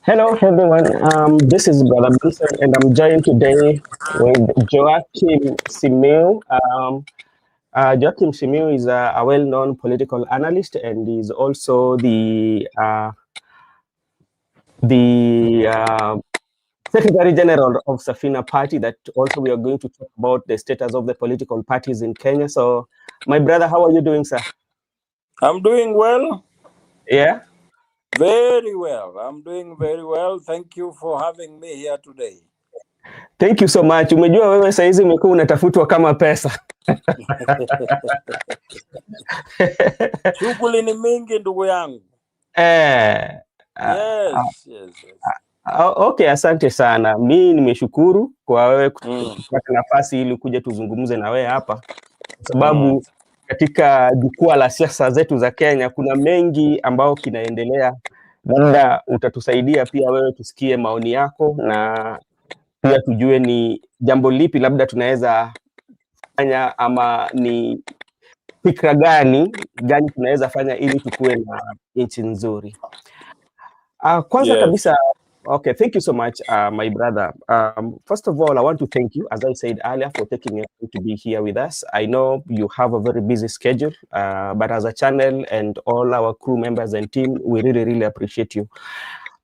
Hello, everyone. This is Brother Benson, and I'm joined today with Joakim Simeu. Joakim Simeu is a well-known political analyst, and is also the Secretary General of Safina Party. That also we are going to talk about the status of the political parties in Kenya. So, my brother, how are you doing, sir? I'm doing well. Yeah. Very well. I'm doing very well. Thank you for having me here today. Thank you so much. Umejua wewe saizi umekuwa unatafutwa kama pesa. Shughuli ni mingi ndugu yangu. Yes. Okay, asante sana. Mi nimeshukuru kwa wewe kupata nafasi ili kuja tuzungumze na wewe hapa, kwa sababu katika jukwaa la siasa zetu za Kenya kuna mengi ambao kinaendelea. Labda utatusaidia pia wewe tusikie maoni yako, na pia tujue ni jambo lipi labda tunaweza fanya, ama ni fikra gani tunaweza fanya ili tukue na nchi nzuri. Kwanza kabisa, okay, thank you so much, my brother. First of all, I want to thank you, as I said earlier, for taking your time to be here with us. I know you have a very busy schedule, but as a channel and all our crew members and team, we really, really appreciate you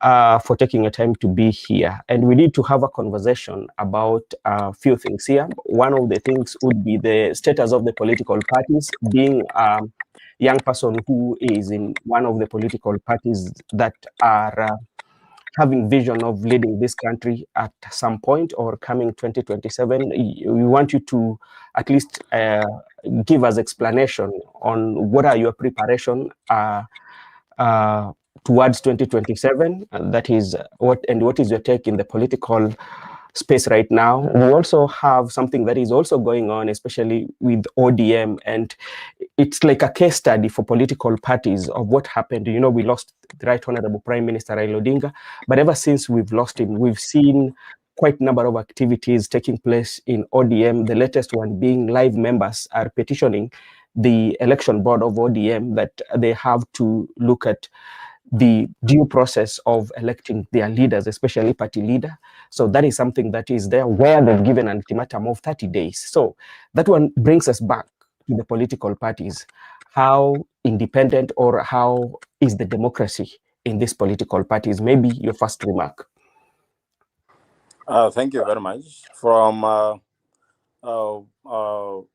for taking your time to be here. And we need to have a conversation about a few things here. One of the things would be the status of the political parties. Being a young person who is in one of the political parties that are having vision of leading this country at some point or coming 2027, we want you to at least give us explanation on what are your preparation towards 2027. That is what is your take in the political space right now. We also have something that is also going on, especially with ODM, and it's like a case study for political parties of what happened. You know, we lost the Right Honorable Prime Minister Raila Odinga, but ever since we've lost him, we've seen quite a number of activities taking place in ODM. The latest one being live members are petitioning the election board of ODM that they have to look at the due process of electing their leaders, especially party leader. So that is something that is there, where they've given an ultimatum of 30 days. So that one brings us back to the political parties. How independent or how is the democracy in these political parties? Maybe your first remark. Thank you very much. From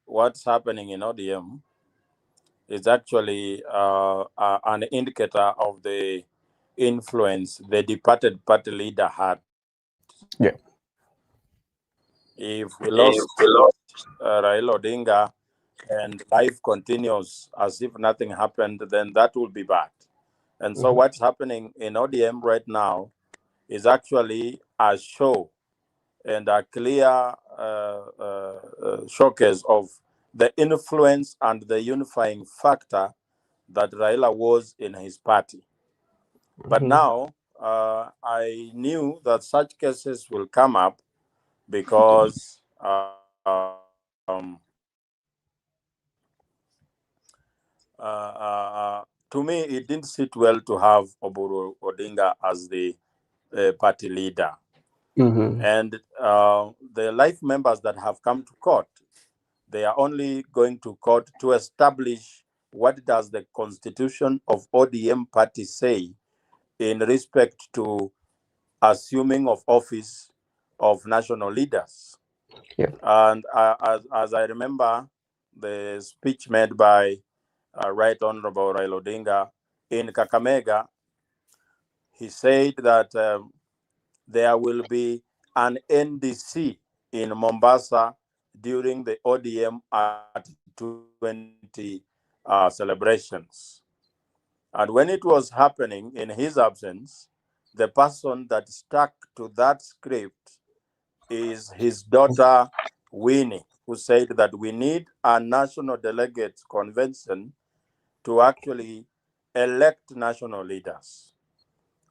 what's happening in ODM is actually an indicator of the influence the departed party leader had. Yeah. If we lost Raila Odinga and life continues as if nothing happened, then that will be bad. And so what's happening in ODM right now is actually a show and a clear showcase of the influence and the unifying factor that Raila was in his party. But now I knew that such cases will come up because to me, it didn't sit well to have Oburu Odinga as the party leader. And the life members that have come to court, they are only going to court to establish what does the constitution of ODM party say in respect to assuming of office of national leaders. Yeah. And as I remember the speech made by Right Honorable Raila Odinga in Kakamega, he said that there will be an NDC in Mombasa during the ODM at 20 celebrations. And when it was happening in his absence, the person that stuck to that script is his daughter, Winnie, who said that we need a national delegates convention to actually elect national leaders.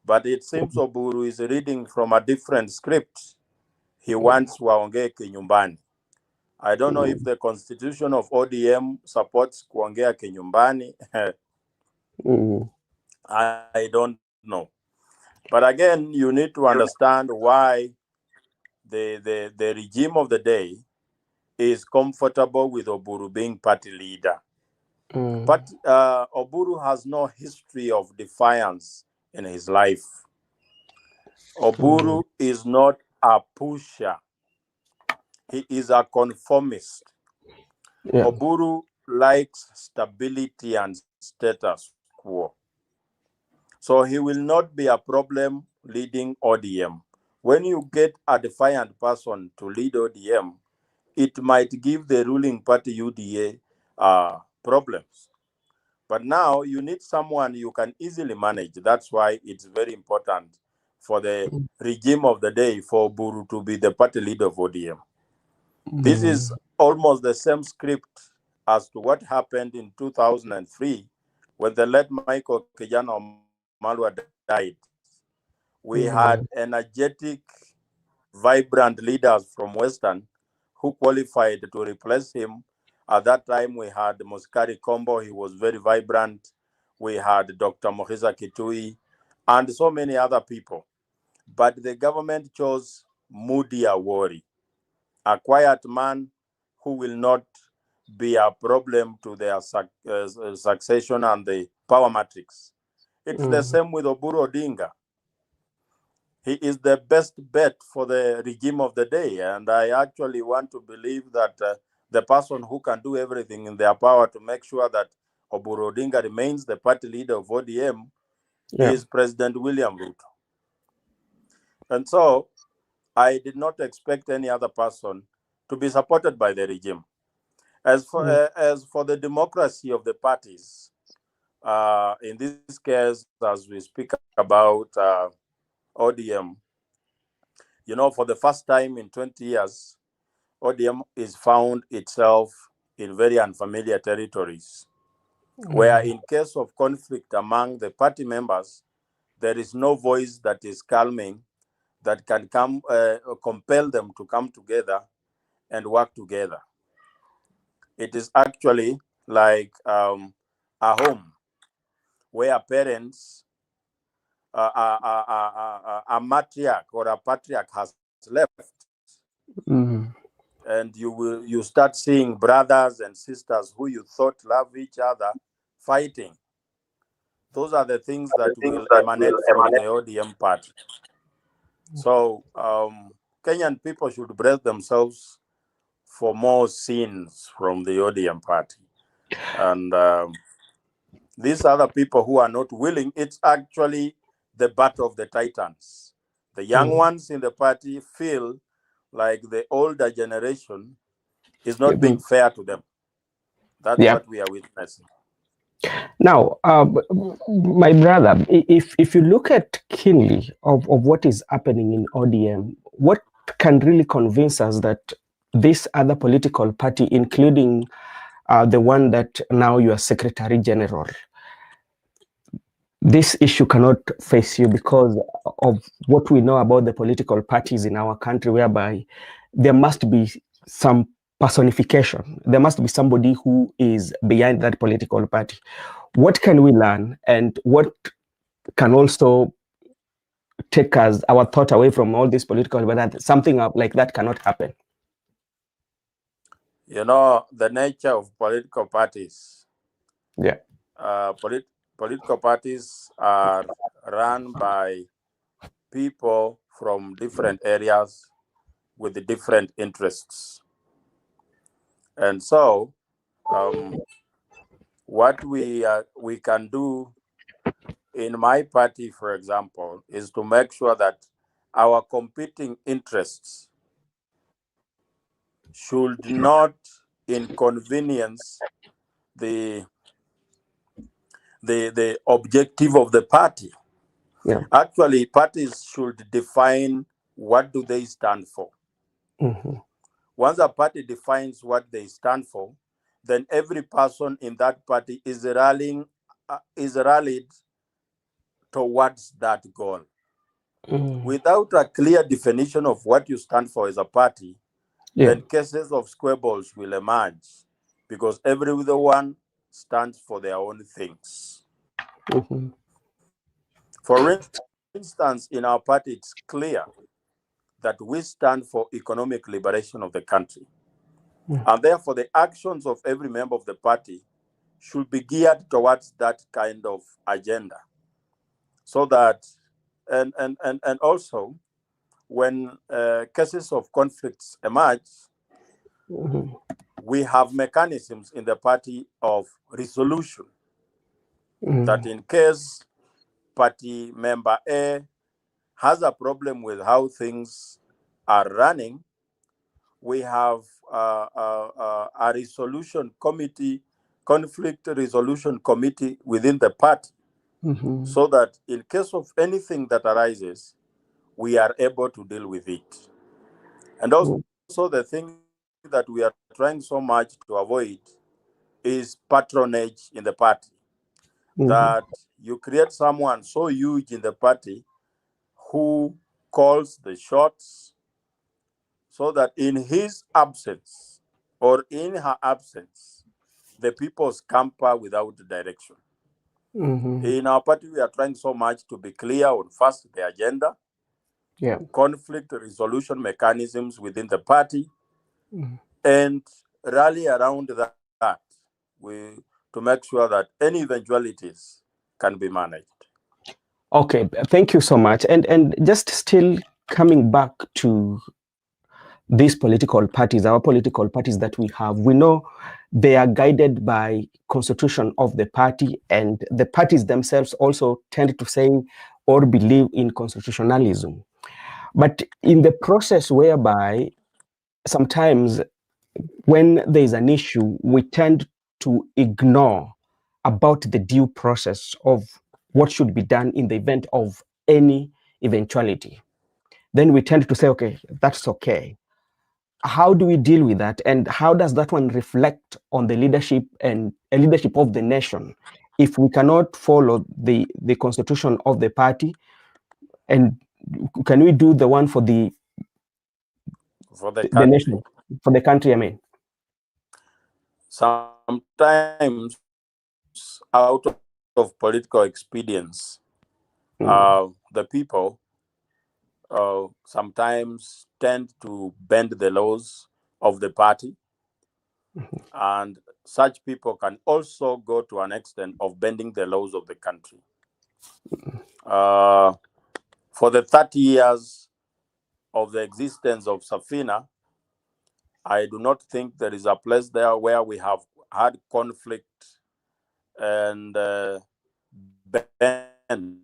But it seems Oburu is reading from a different script. He wants waongee kinyumbani. I don't know if the constitution of ODM supports kuongea kinyumbani. I don't know. But again, you need to understand why the regime of the day is comfortable with Oburu being party leader. But Oburu has no history of defiance in his life. Oburu is not a pusher. He is a conformist. Yeah. Oburu likes stability and status quo. So he will not be a problem leading ODM. When you get a defiant person to lead ODM, it might give the ruling party UDA problems. But now you need someone you can easily manage. That's why it's very important for the regime of the day for Oburu to be the party leader of ODM. This is almost the same script as to what happened in 2003 when the late Michael Kijana Malwa died. We had energetic, vibrant leaders from Western who qualified to replace him. At that time, we had Moskari Kombo. He was very vibrant. We had Dr. Mohiza Kitui and so many other people. But the government chose Moody Awori, a quiet man who will not be a problem to their succession and the power matrix. It's the same with Oburu Odinga. He is the best bet for the regime of the day. And I actually want to believe that the person who can do everything in their power to make sure that Oburu Odinga remains the party leader of ODM is President William Ruto. And so I did not expect any other person to be supported by the regime. As for the democracy of the parties, in this case, as we speak about ODM, you know, for the first time in 20 years, ODM is found itself in very unfamiliar territories, where in case of conflict among the party members, there is no voice that is calming that can compel them to come together and work together. It is actually like a home where parents, a matriarch or a patriarch has left. And you start seeing brothers and sisters who you thought love each other fighting. Those are the things that will emanate from the ODM party. So Kenyan people should brace themselves for more sins from the ODM party. And these other people who are not willing, it's actually the battle of the titans. The young ones in the party feel like the older generation is not being fair to them. That's what we are witnessing. Now, my brother, if you look at keenly of what is happening in ODM, what can really convince us that this other political party, including the one that now you are Secretary General, this issue cannot face you because of what we know about the political parties in our country, whereby there must be some personification. There must be somebody who is behind that political party. What can we learn, and what can also take us our thought away from all this political, but that something like that cannot happen? You know, the nature of political parties. Yeah. Political parties are run by people from different areas with different interests. And so what we can do in my party, for example, is to make sure that our competing interests should not inconvenience the objective of the party. Yeah. Actually, parties should define what do they stand for. Once a party defines what they stand for, then every person in that party is rallied towards that goal. Without a clear definition of what you stand for as a party, then cases of squabbles will emerge because everyone stands for their own things. For instance, in our party, it's clear that we stand for economic liberation of the country. And therefore, the actions of every member of the party should be geared towards that kind of agenda. So that, and also, when cases of conflicts emerge, we have mechanisms in the party of resolution that in case party member A has a problem with how things are running, we have a resolution committee, conflict resolution committee within the party, so that in case of anything that arises, we are able to deal with it. And also the thing that we are trying so much to avoid is patronage in the party. That you create someone so huge in the party who calls the shots, so that in his absence or in her absence, the people scamper without direction. In our party, we are trying so much to be clear on first the agenda, conflict resolution mechanisms within the party, and rally around that to make sure that any eventualities can be managed. Okay, thank you so much. And just still coming back to these political parties, our political parties that we have, we know they are guided by constitution of the party, and the parties themselves also tend to say or believe in constitutionalism. But in the process whereby sometimes when there is an issue, we tend to ignore about the due process of what should be done in the event of any eventuality. Then we tend to say, okay, that's okay. How do we deal with that? And how does that one reflect on the leadership and leadership of the nation if we cannot follow the constitution of the party? And can we do the one for the nation, for the country, I mean? Sometimes out of political expedience, the people sometimes tend to bend the laws of the party. And such people can also go to an extent of bending the laws of the country. For the 30 years of the existence of Safina, I do not think there is a place there where we have had conflict and bend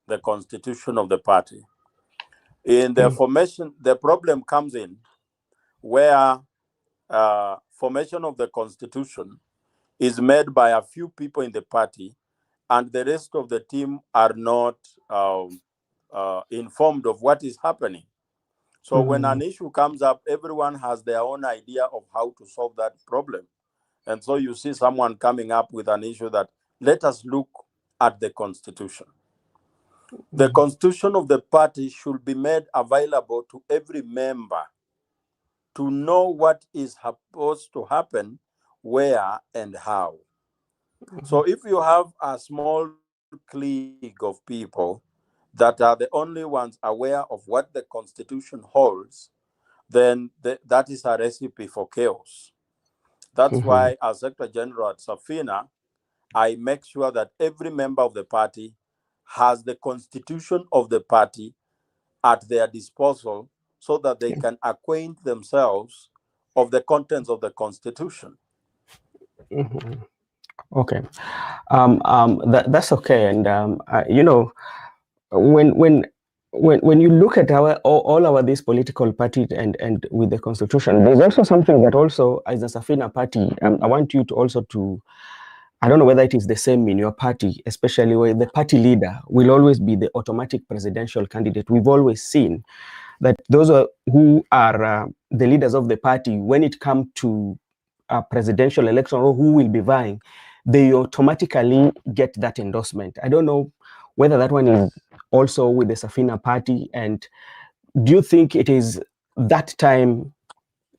the constitution of the party. In the formation, the problem comes in where formation of the constitution is made by a few people in the party, and the rest of the team are not informed of what is happening. So when an issue comes up, everyone has their own idea of how to solve that problem. And so you see someone coming up with an issue that, let us look at the constitution. The constitution of the party should be made available to every member to know what is supposed to happen, where and how. So if you have a small clique of people that are the only ones aware of what the constitution holds, then that is a recipe for chaos. That's why, as Secretary General at Safina, I make sure that every member of the party has the constitution of the party at their disposal so that they can acquaint themselves of the contents of the constitution. Okay, that's okay. And you know, when you look at all our these political parties and with the constitution, there's also something that also as a Safina party, I want you to also to, I don't know whether it is the same in your party, especially where the party leader will always be the automatic presidential candidate. We've always seen that those who are the leaders of the party, when it comes to a presidential election or who will be vying, they automatically get that endorsement. I don't know whether that one is also with the Safina party. And do you think it is that time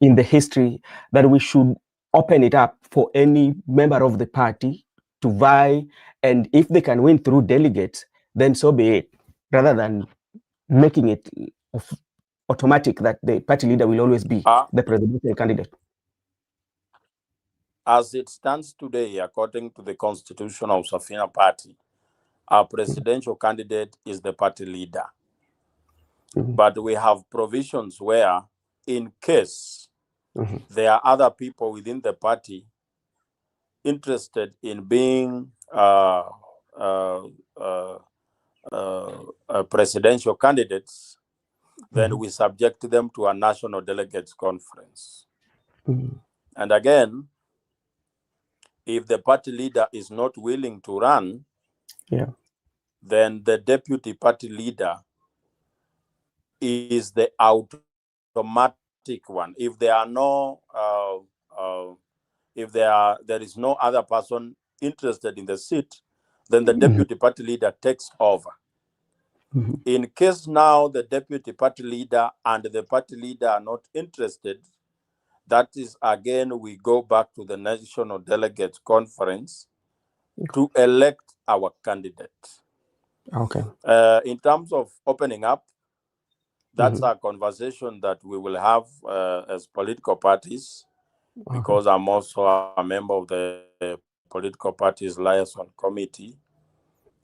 in the history that we should open it up for any member of the party to vie, and if they can win through delegates, then so be it, rather than making it automatic that the party leader will always be the presidential candidate? As it stands today, according to the constitution of Safina Party, our presidential candidate is the party leader. But we have provisions where, in case there are other people within the party interested in being presidential candidates, then we subject them to a national delegates conference. And again, if the party leader is not willing to run, then the deputy party leader is the automatic one. If there are no, if there is no other person interested in the seat, then the deputy party leader takes over. In case now the deputy party leader and the party leader are not interested, that is again, we go back to the National Delegates Conference to elect our candidate. Okay. In terms of opening up, that's a conversation that we will have as political parties, because I'm also a member of the political parties liaison committee,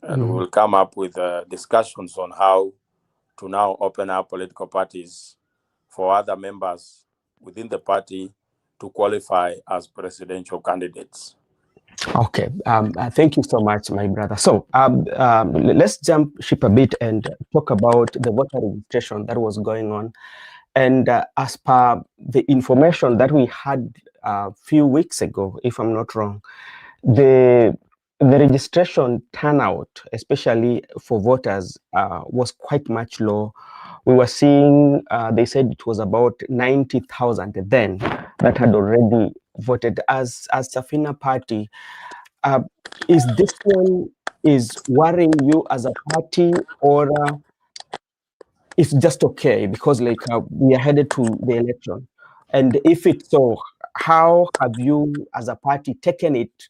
and we will come up with discussions on how to now open up political parties for other members within the party to qualify as presidential candidates. Okay, thank you so much, my brother. So let's jump ship a bit and talk about the voter registration that was going on. And as per the information that we had a few weeks ago, if I'm not wrong, the registration turnout, especially for voters, was quite much low. We were seeing, they said it was about 90,000 then that had already voted as Safina Party. Is this one is worrying you as a party, or it's just okay because like we are headed to the election? And if it's so, how have you as a party taken it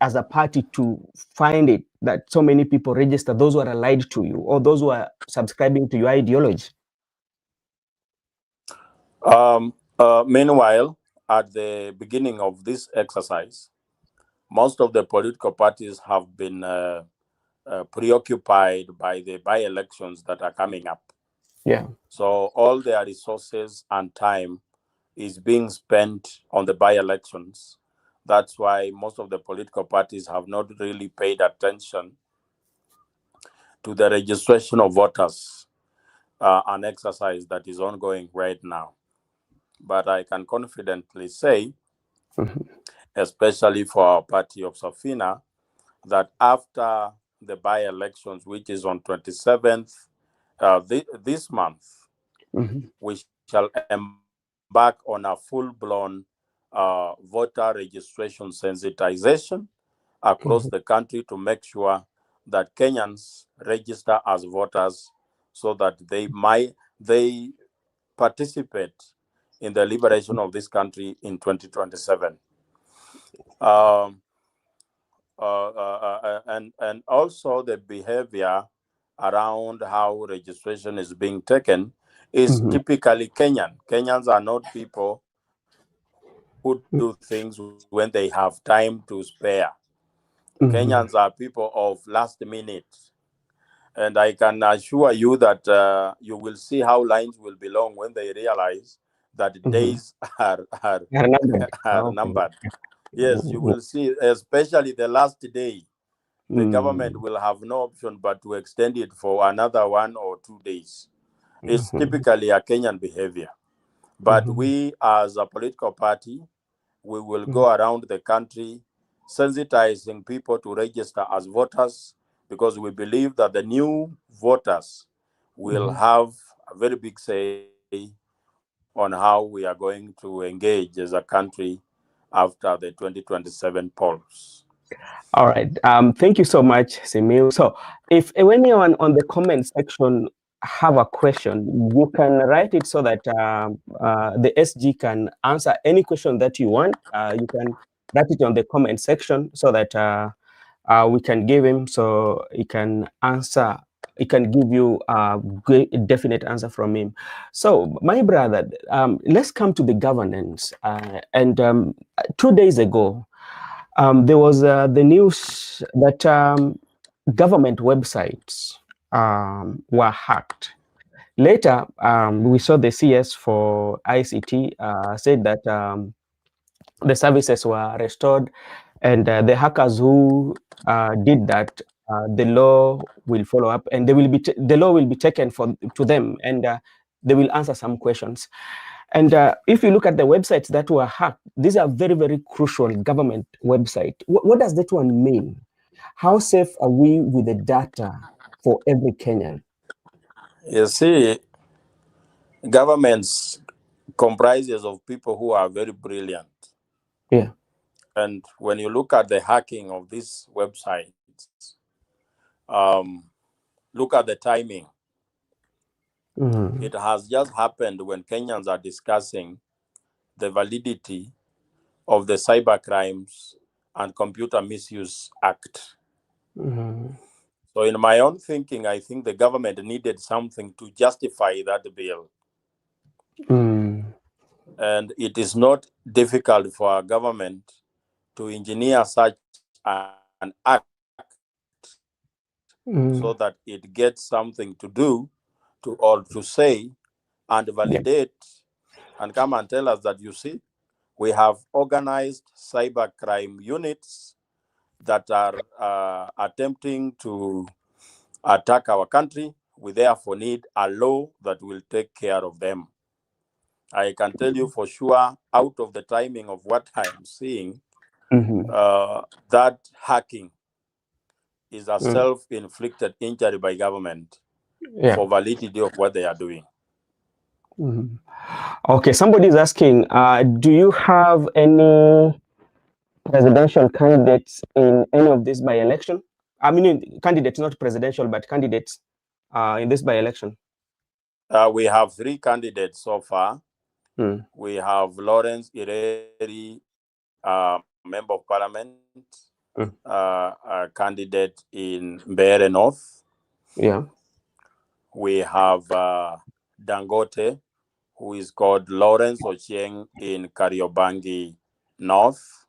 as a party to find it that so many people register, those who are allied to you or those who are subscribing to your ideology? Meanwhile, at the beginning of this exercise, most of the political parties have been preoccupied by the by-elections that are coming up. Yeah. So all their resources and time is being spent on the by-elections. That's why most of the political parties have not really paid attention to the registration of voters, an exercise that is ongoing right now. But I can confidently say, especially for our party of Safina, that after the by-elections, which is on 27th this month, we shall embark on a full-blown voter registration sensitization across the country to make sure that Kenyans register as voters so that they participate in the liberation of this country in 2027. And also the behavior around how registration is being taken is typically Kenyan. Kenyans are not people who do things when they have time to spare. Kenyans are people of last minute. And I can assure you that you will see how lines will be long when they realize that days are numbered. Yes, you will see, especially the last day, the government will have no option but to extend it for another 1 or 2 days. It's typically a Kenyan behavior. But we, as a political party, we will go around the country sensitizing people to register as voters, because we believe that the new voters will have a very big say on how we are going to engage as a country after the 2027 polls. All right. Thank you so much, Simil. So if anyone on the comment section have a question, you can write it so that the SG can answer any question that you want. You can write it on the comment section so that we can give him so he can answer. He can give you a definite answer from him. So, my brother, let's come to the governance. And 2 days ago, there was the news that government websites were hacked. Later, we saw the CS for ICT said that the services were restored, and the hackers who did that, the law will follow up, and the law will be taken to them, and they will answer some questions. And if you look at the websites that were hacked, these are very, very crucial government websites. What does that one mean? How safe are we with the data for every Kenyan? You see, governments comprises of people who are very brilliant. Yeah. And when you look at the hacking of these websites, look at the timing. Mm-hmm. It has just happened when Kenyans are discussing the validity of the Cyber Crimes and Computer Misuse Act. Mm-hmm. So in my own thinking, I think the government needed something to justify that bill. Mm. And it is not difficult for a government to engineer such an act so that it gets something to do or to say and validate and come and tell us that, you see, we have organized cybercrime units that are attempting to attack our country. We therefore need a law that will take care of them. I can tell you for sure, out of the timing of what I am seeing, that hacking is a self-inflicted injury by government for validity of what they are doing. Okay, somebody is asking, do you have any presidential candidates in any of this by-election? I mean, candidates, not presidential, but candidates in this by-election. We have 3 candidates so far. We have Lawrence Ireri, Member of Parliament, a candidate in Mbeere North. Yeah. We have Dangote, who is called Lawrence Ochieng in Kariobangi North.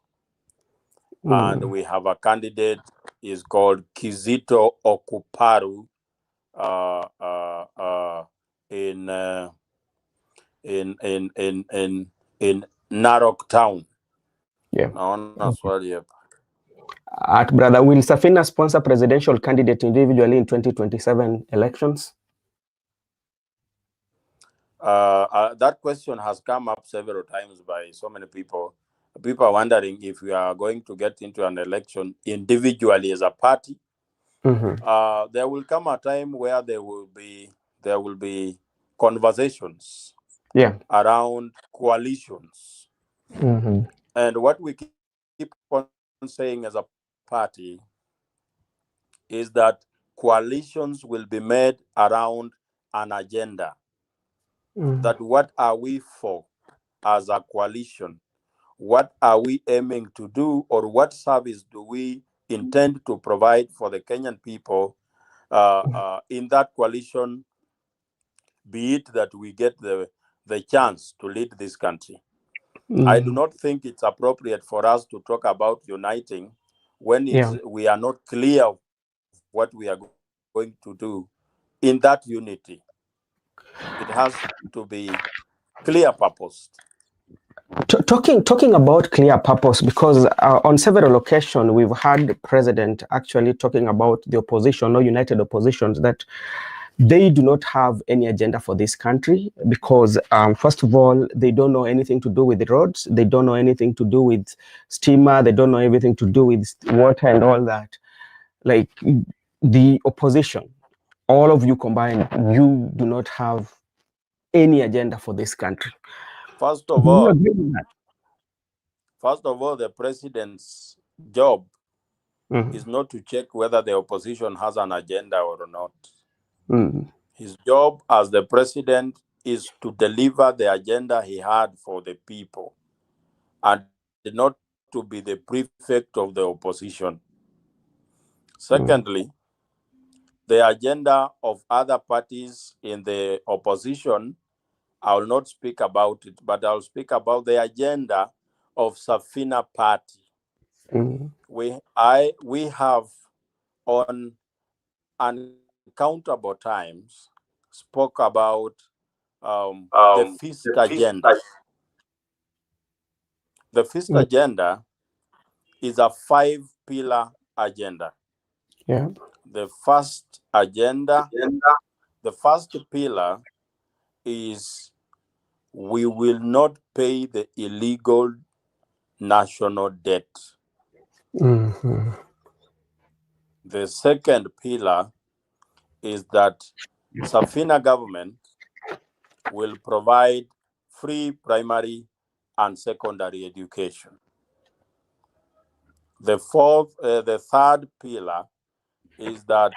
And we have a candidate is called Kizito Okuparu in Narok Town. Yeah. Brother, will Safina sponsor presidential candidate individually in 2027 elections? That question has come up several times by so many people. People are wondering if we are going to get into an election individually as a party. There will come a time where there will be conversations around coalitions. And what we keep on saying as a party is that coalitions will be made around an agenda. That what are we for as a coalition? What are we aiming to do, or what service do we intend to provide for the Kenyan people in that coalition, be it that we get the chance to lead this country? I do not think it's appropriate for us to talk about uniting when we are not clear of what we are going to do in that unity. It has to be clear purpose. Talking about clear purpose, because on several occasions we've had the president actually talking about the opposition or united oppositions, that they do not have any agenda for this country because, first of all, they don't know anything to do with the roads. They don't know anything to do with steamer. They don't know everything to do with water and all that. Like the opposition, all of you combined, you do not have any agenda for this country. First of all, the president's job is not to check whether the opposition has an agenda or not. His job as the president is to deliver the agenda he had for the people and not to be the prefect of the opposition. Secondly, the agenda of other parties in the opposition, I will not speak about it, but I'll speak about the agenda of Safina Party. We have on uncountable times spoke about the fifth agenda. The fifth agenda is a 5-pillar agenda. Yeah. The first agenda, the first pillar is we will not pay the illegal national debt. The second pillar is that Safina government will provide free primary and secondary education. The third pillar is that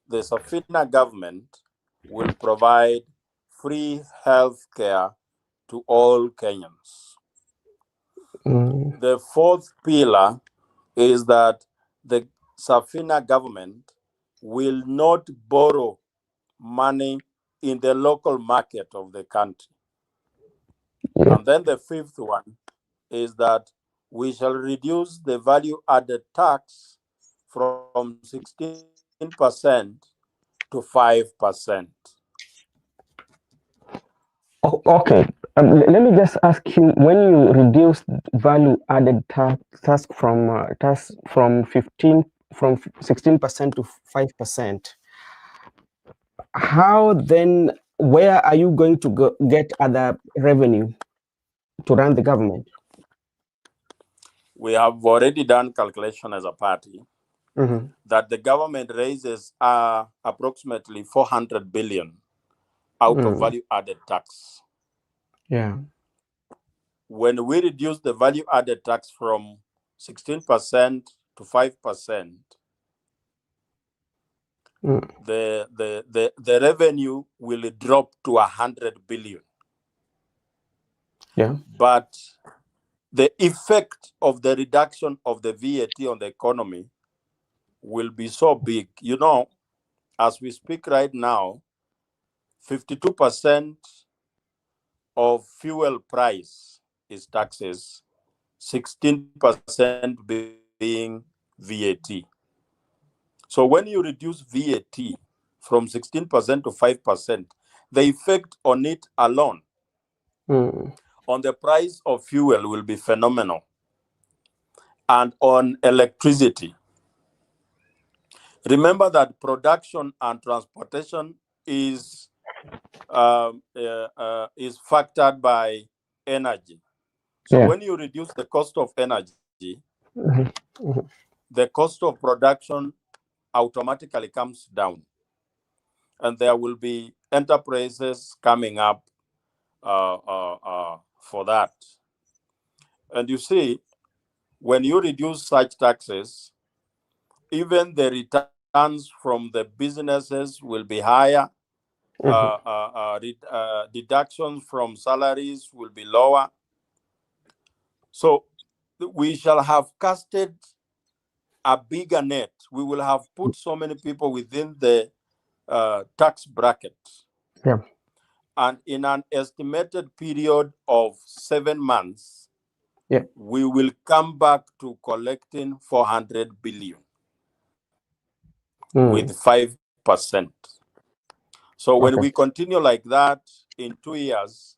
the Safina government will provide free health care to all Kenyans. The fourth pillar is that the Safina government will not borrow money in the local market of the country. And then the fifth one is that we shall reduce the value-added tax from 16% to 5%. Okay. Let me just ask you: when you reduce value-added tax from 16% to 5%, how then? Where are you going to get other revenue to run the government? We have already done calculation as a party that the government raises approximately 400 billion out of value-added tax. Yeah. When we reduce the value-added tax from 16% to 5%, the revenue will drop to 100 billion. Yeah. But the effect of the reduction of the VAT on the economy will be so big. You know, as we speak right now, 52% of fuel price is taxes, 16% being VAT. So when you reduce VAT from 16% to 5%, the effect on it alone, on the price of fuel, will be phenomenal. And on electricity, remember that production and transportation is factored by energy. So when you reduce the cost of energy, the cost of production automatically comes down. And there will be enterprises coming up for that. And you see, when you reduce such taxes, even the returns from the businesses will be higher. Deductions from salaries will be lower. So we shall have casted a bigger net. We will have put so many people within the tax bracket. Yeah. And in an estimated period of 7 months, we will come back to collecting 400 billion with 5%. So when we continue like that, in 2 years,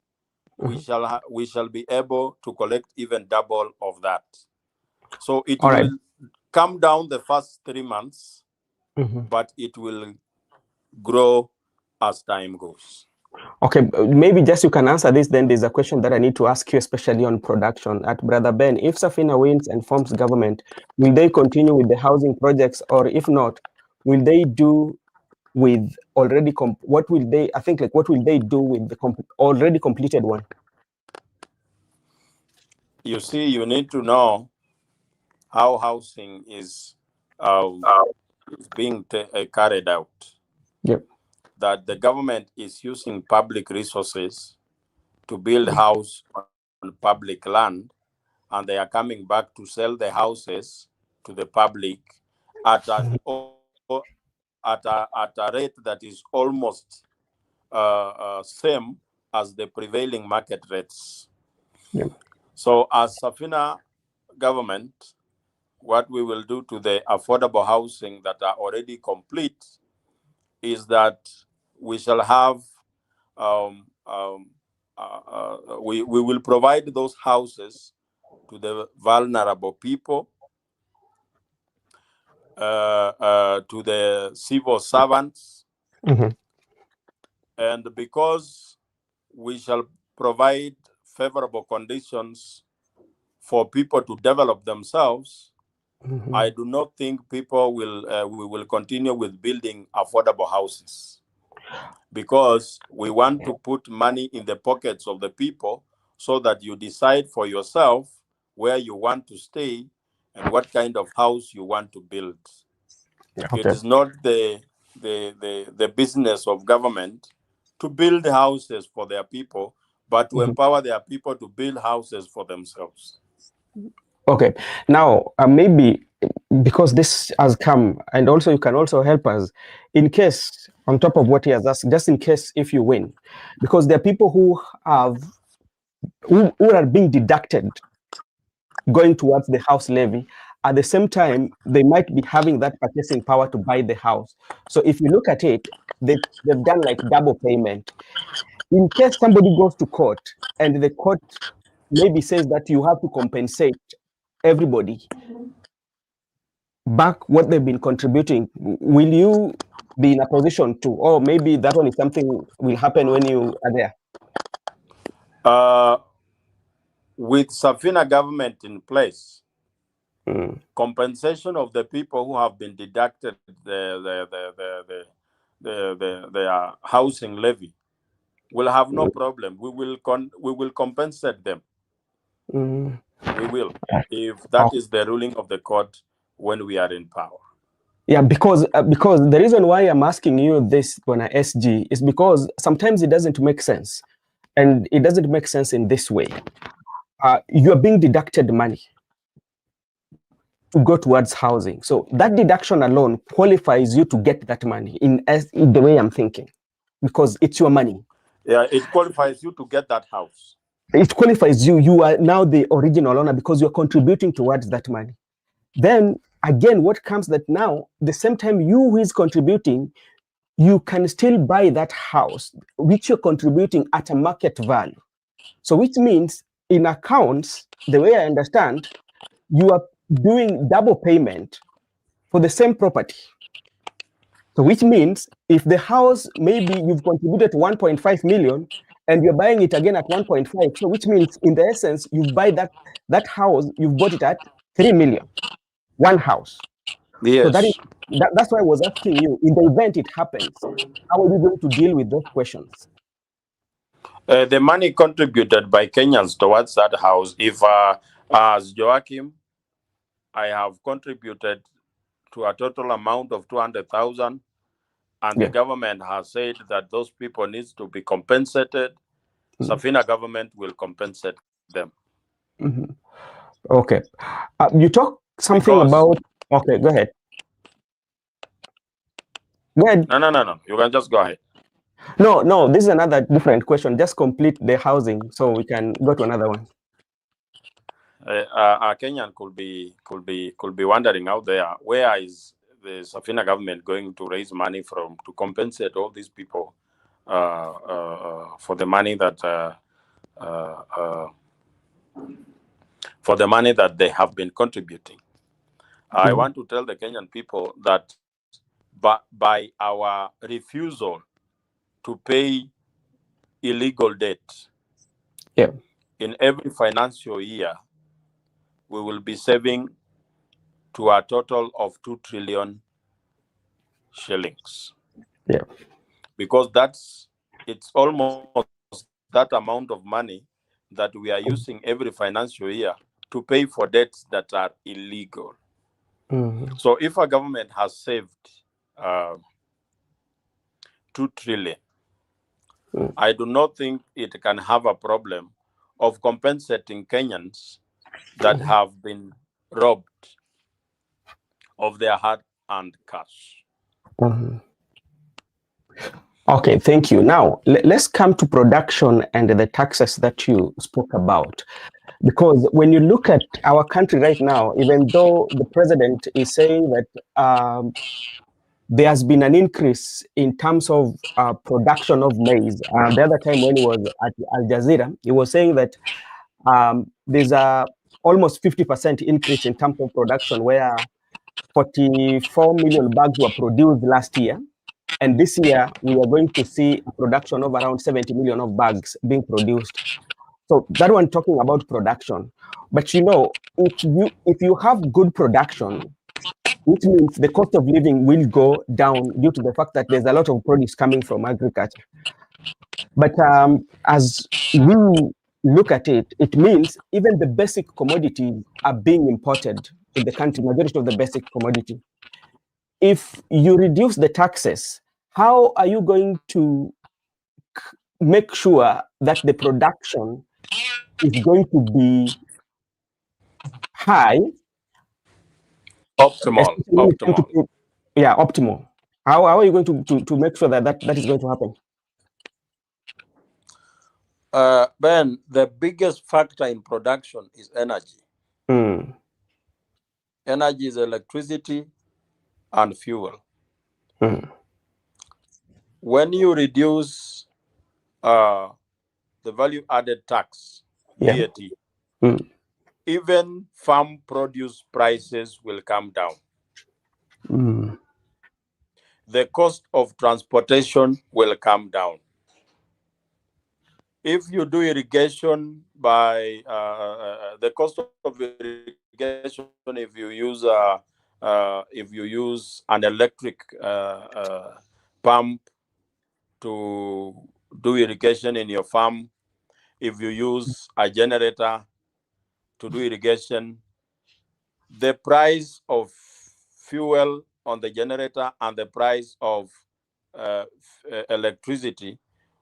we shall be able to collect even double of that. So it will come down the first 3 months, but it will grow as time goes. Okay, maybe just you can answer this. Then there's a question that I need to ask you, especially on production. At Brother Ben, if Safina wins and forms government, will they continue with the housing projects, or if not, will they do with already what will they do with the already completed one? You see, you need to know how housing is being carried out. Yep. That the government is using public resources to build house on public land, and they are coming back to sell the houses to the public at an at a rate that is almost same as the prevailing market rates. Yeah. So as Safina government, what we will do to the affordable housing that are already complete is that we shall have, we will provide those houses to the vulnerable people, to the civil servants, and because we shall provide favorable conditions for people to develop themselves, I do not think people we will continue with building affordable houses, because we want to put money in the pockets of the people so that you decide for yourself where you want to stay and what kind of house you want to build. Okay. It is not the business of government to build houses for their people, but to empower their people to build houses for themselves. Okay. Now, maybe because this has come, and also you can also help us in case, on top of what he has asked, just in case if you win, because there are people who are being deducted going towards the house levy. At the same time, they might be having that purchasing power to buy the house. So if you look at it, they've done like double payment. In case somebody goes to court and the court maybe says that you have to compensate everybody back what they've been contributing, will you be in a position to, or maybe that one is something will happen when you are there? With Safina government in place, compensation of the people who have been deducted their housing levy will have no problem. We will compensate them. We will, if that is the ruling of the court when we are in power. Yeah, because the reason why I'm asking you this, Bwana SG, is because sometimes it doesn't make sense, and it doesn't make sense in this way. You are being deducted money to go towards housing, so that deduction alone qualifies you to get that money in the way I'm thinking, because it's your money. Yeah, it qualifies you to get that house. It qualifies you. You are now the original owner because you're contributing towards that money. Then again, what comes that now, the same time you who is contributing, you can still buy that house, which you're contributing at a market value. So which means in accounts, the way I understand, you are doing double payment for the same property. So which means if the house, maybe you've contributed 1.5 million and you're buying it again at 1.5, so which means in the essence, you buy that house, you've bought it at 3 million, one house. Yes. So that's why I was asking you, in the event it happens, how are you going to deal with those questions? The money contributed by Kenyans towards that house, if as Joakim, I have contributed to a total amount of 200,000, and the government has said that those people needs to be compensated, Safina government will compensate them. Okay. You talk something about, okay, go ahead. Go ahead. No. You can just go ahead. No, this is another different question. Just complete the housing so we can go to another one. A Kenyan could be wondering out there, where is the Safina government going to raise money from to compensate all these people for the money that they have been contributing. I want to tell the Kenyan people that by our refusal to pay illegal debt, in every financial year, we will be saving to a total of 2 trillion shillings. Yeah. Because it's almost that amount of money that we are using every financial year to pay for debts that are illegal. So if a government has saved 2 trillion, I do not think it can have a problem of compensating Kenyans that have been robbed of their hard-earned cash. Mm-hmm. Okay, thank you. Now, let's come to production and the taxes that you spoke about. Because when you look at our country right now, even though the president is saying that there has been an increase in terms of production of maize. The other time when he was at Al Jazeera, he was saying that there's a almost 50% increase in terms of production, where 44 million bags were produced last year. And this year, we are going to see a production of around 70 million of bags being produced. So that one talking about production. But you know, if you have good production, which means the cost of living will go down due to the fact that there's a lot of produce coming from agriculture. But as we look at it, it means even the basic commodities are being imported in the country, majority of the basic commodity. If you reduce the taxes, how are you going to make sure that the production is going to be high? Optimal. Yeah, optimal. How are you going to make sure that that is going to happen? Ben, the biggest factor in production is energy. Energy is electricity and fuel. When you reduce the value-added tax, VAT, even farm produce prices will come down. The cost of transportation will come down. If you do irrigation by the cost of irrigation, if you use an electric pump to do irrigation in your farm, if you use a generator to do irrigation, the price of fuel on the generator and the price of electricity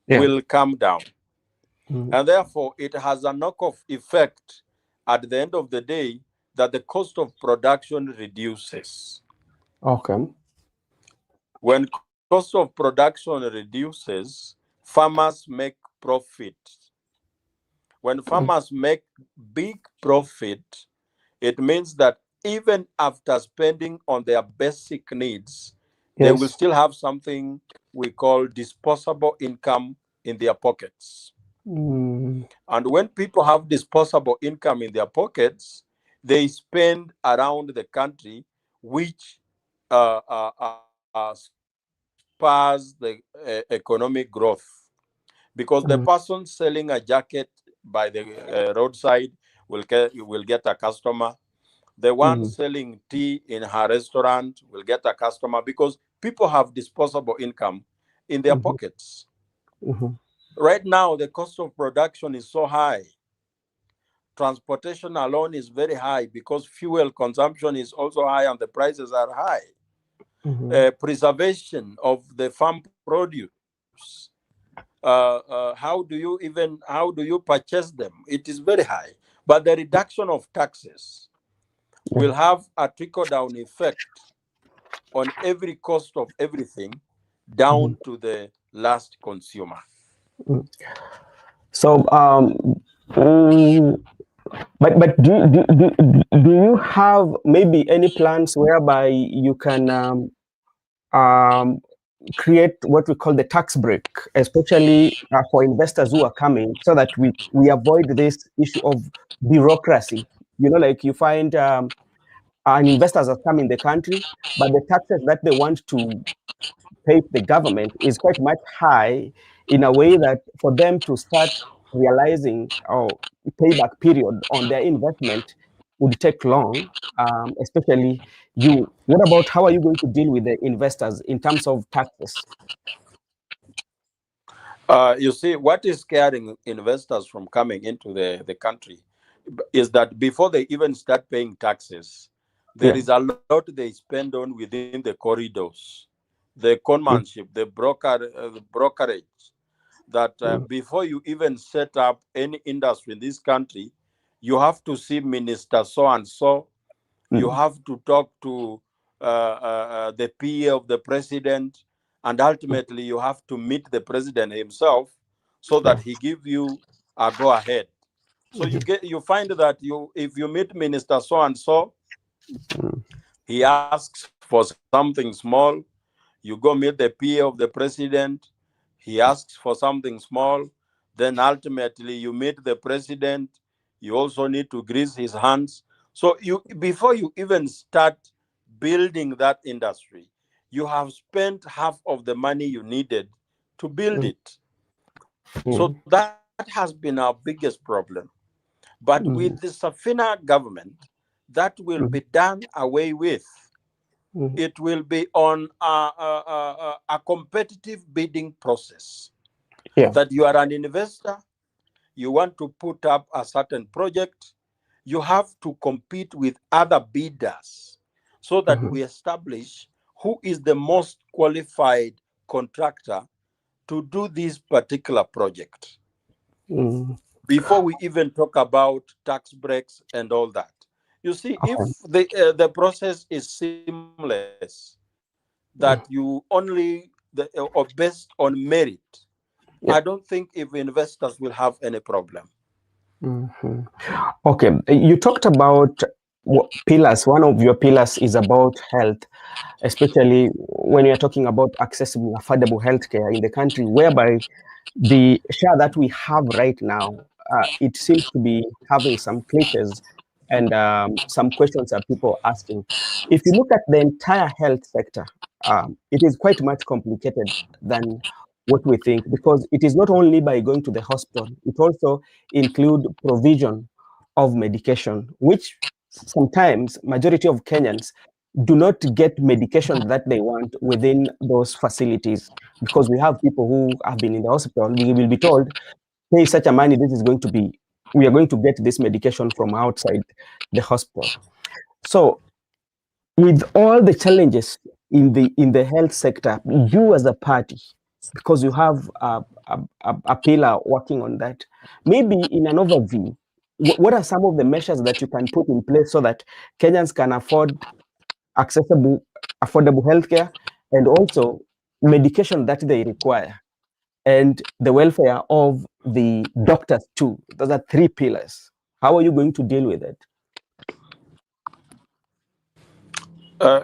will come down. And therefore, it has a knockoff effect at the end of the day that the cost of production reduces. Okay. When cost of production reduces, farmers make profit. When farmers make big profit, it means that even after spending on their basic needs, they will still have something we call disposable income in their pockets. And when people have disposable income in their pockets, they spend around the country, which spurs the economic growth. Because the person selling a jacket by the roadside will get a customer. The one selling tea in her restaurant will get a customer, because people have disposable income in their pockets. Right now, the cost of production is so high. Transportation alone is very high because fuel consumption is also high and the prices are high. Preservation of the farm produce. How do you purchase them? It is very high. But the reduction of taxes will have a trickle-down effect on every cost of everything down to the last consumer. So, but do you have maybe any plans whereby you can create what we call the tax break, especially for investors who are coming, so that we avoid this issue of bureaucracy? You know, like you find investors have come in the country, but the taxes that they want to pay the government is quite much high, in a way that for them to start realizing or payback period on their investment would take long. Especially you. What about how are you going to deal with the investors in terms of taxes? You see, what is scaring investors from coming into the country is that before they even start paying taxes, there is a lot they spend on within the corridors, the conmanship, the brokerage, that before you even set up any industry in this country, you have to see Minister so-and-so, you have to talk to the PA of the president, and ultimately you have to meet the president himself so that he give you a go ahead. So you find that if you meet Minister so and so, he asks for something small. You go meet the PA of the president. He asks for something small. Then ultimately you meet the president. You also need to grease his hands. So before you even start building that industry, you have spent half of the money you needed to build it. So that has been our biggest problem. But with the Safina government, that will be done away with. It will be on a competitive bidding process. That you are an investor, you want to put up a certain project, you have to compete with other bidders so that we establish who is the most qualified contractor to do this particular project. Before we even talk about tax breaks and all that. You see, if the process is seamless, that you only or based on merit, I don't think if investors will have any problem. Okay, you talked about pillars. One of your pillars is about health, especially when you're talking about accessible, affordable healthcare in the country, whereby the share that we have right now, it seems to be having some glitches and some questions that people are asking. If you look at the entire health sector, it is quite much complicated than what we think, because it is not only by going to the hospital, it also includes provision of medication, which sometimes majority of Kenyans do not get medication that they want within those facilities, because we have people who have been in the hospital. We will be told, pay such a money, this is going to be, we are going to get this medication from outside the hospital. So with all the challenges in the health sector, you as a party, because you have a pillar working on that, maybe in an overview, what are some of the measures that you can put in place so that Kenyans can afford accessible, affordable healthcare, and also medication that they require, and the welfare of the doctors too? Those are three pillars. How are you going to deal with it?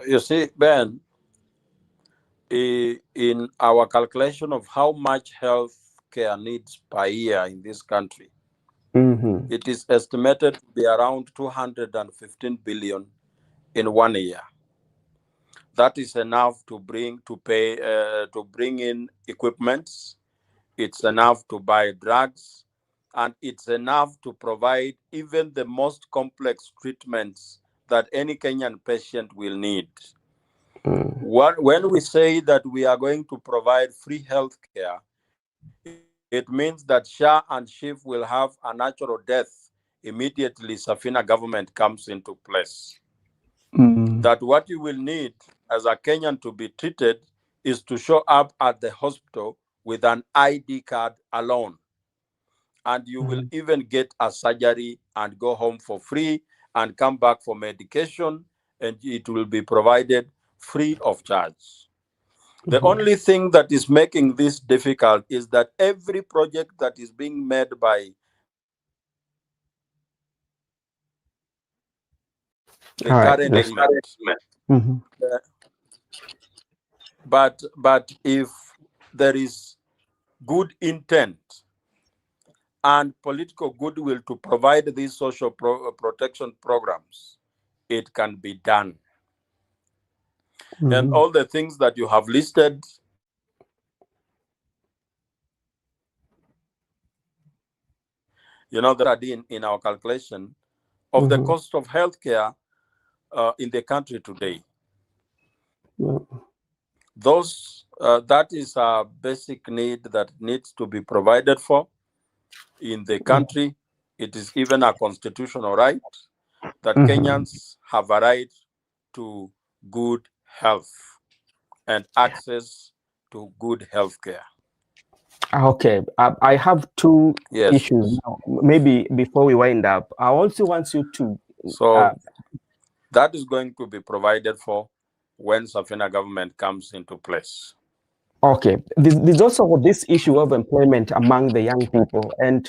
You see, Ben, in our calculation of how much health care needs per year in this country, it is estimated to be around 215 billion in 1 year. That is enough to bring in equipments. It's enough to buy drugs, and it's enough to provide even the most complex treatments that any Kenyan patient will need. When we say that we are going to provide free health care, it means that SHA and SHIF will have a natural death immediately Safina government comes into place. That what you will need as a Kenyan to be treated is to show up at the hospital with an ID card alone. And you will even get a surgery and go home for free and come back for medication, and it will be provided free of charge. The only thing that is making this difficult is that every project that is being made by the current government, but if there is good intent and political goodwill to provide these social protection programs, it can be done. And all the things that you have listed, that are in our calculation of the cost of healthcare in the country today. That is a basic need that needs to be provided for in the country. It is even a constitutional right that Kenyans have a right to good health and access to good health care. Okay, I have two issues now. Maybe before we wind up, I also want you to... So that is going to be provided for when Safina government comes into place. Okay, there's also this issue of employment among the young people. And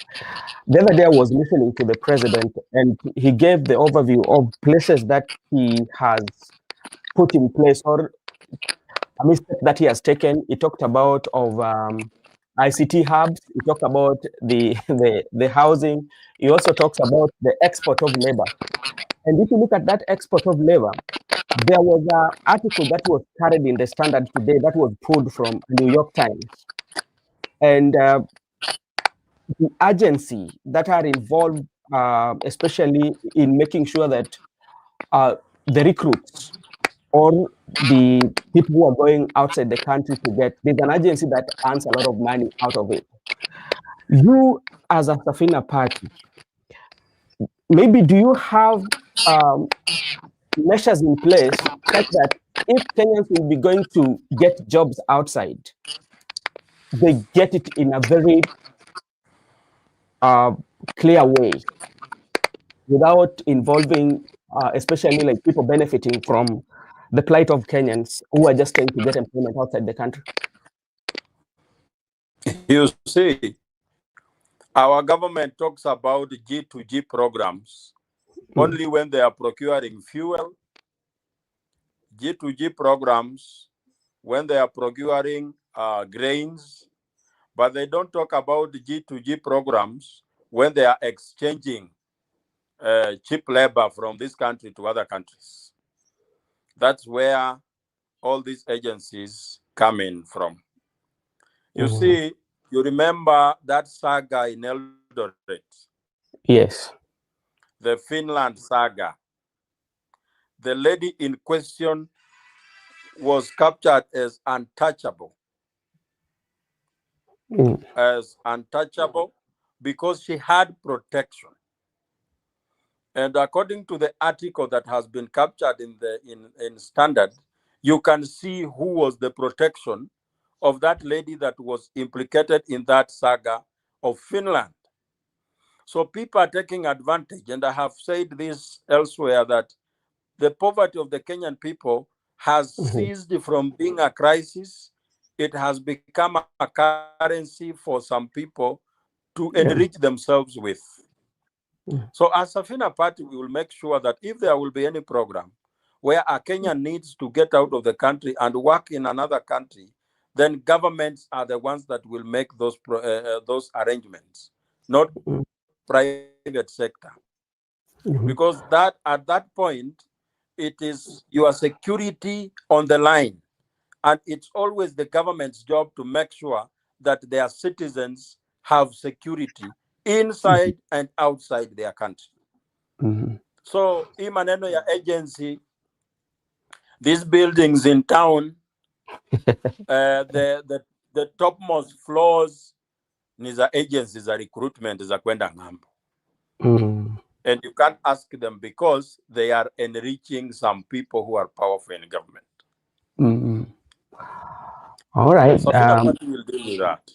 the other day I was listening to the president, and he gave the overview of places that he has put in place, or a mistake that he has taken. He talked about of ICT hubs. He talked about the housing. He also talks about the export of labor. And if you look at that export of labor, there was an article that was carried in the Standard today that was pulled from New York Times. And the agency that are involved, especially in making sure that the recruits or the people who are going outside the country to get, there's an agency that earns a lot of money out of it. You, as a Safina party, maybe do you have measures in place such that if Kenyans will be going to get jobs outside, they get it in a very clear way without involving, especially like people benefiting from the plight of Kenyans who are just trying to get employment outside the country? You see, our government talks about G2G programs only when they are procuring fuel, G2G programs when they are procuring grains, but they don't talk about the G2G programs when they are exchanging cheap labor from this country to other countries. That's where all these agencies come in from. You see, you remember that saga in Eldoret? Yes. The Finland saga. The lady in question was captured as untouchable. As untouchable because she had protection. And according to the article that has been captured in Standard, you can see who was the protection of that lady that was implicated in that saga of Finland. So people are taking advantage, and I have said this elsewhere, that the poverty of the Kenyan people has ceased from being a crisis. It has become a currency for some people to enrich themselves with. So as Safina party, we will make sure that if there will be any program where a Kenyan needs to get out of the country and work in another country, then governments are the ones that will make those arrangements, not private sector. Because that at that point, it is your security on the line. And it's always the government's job to make sure that their citizens have security inside and outside their country. So, imaneno ya agency, these buildings in town, the topmost floors, ni za agencies za recruitment za kwenda ng'ambo. And you can't ask them because they are enriching some people who are powerful in government. All right. So will deal with that.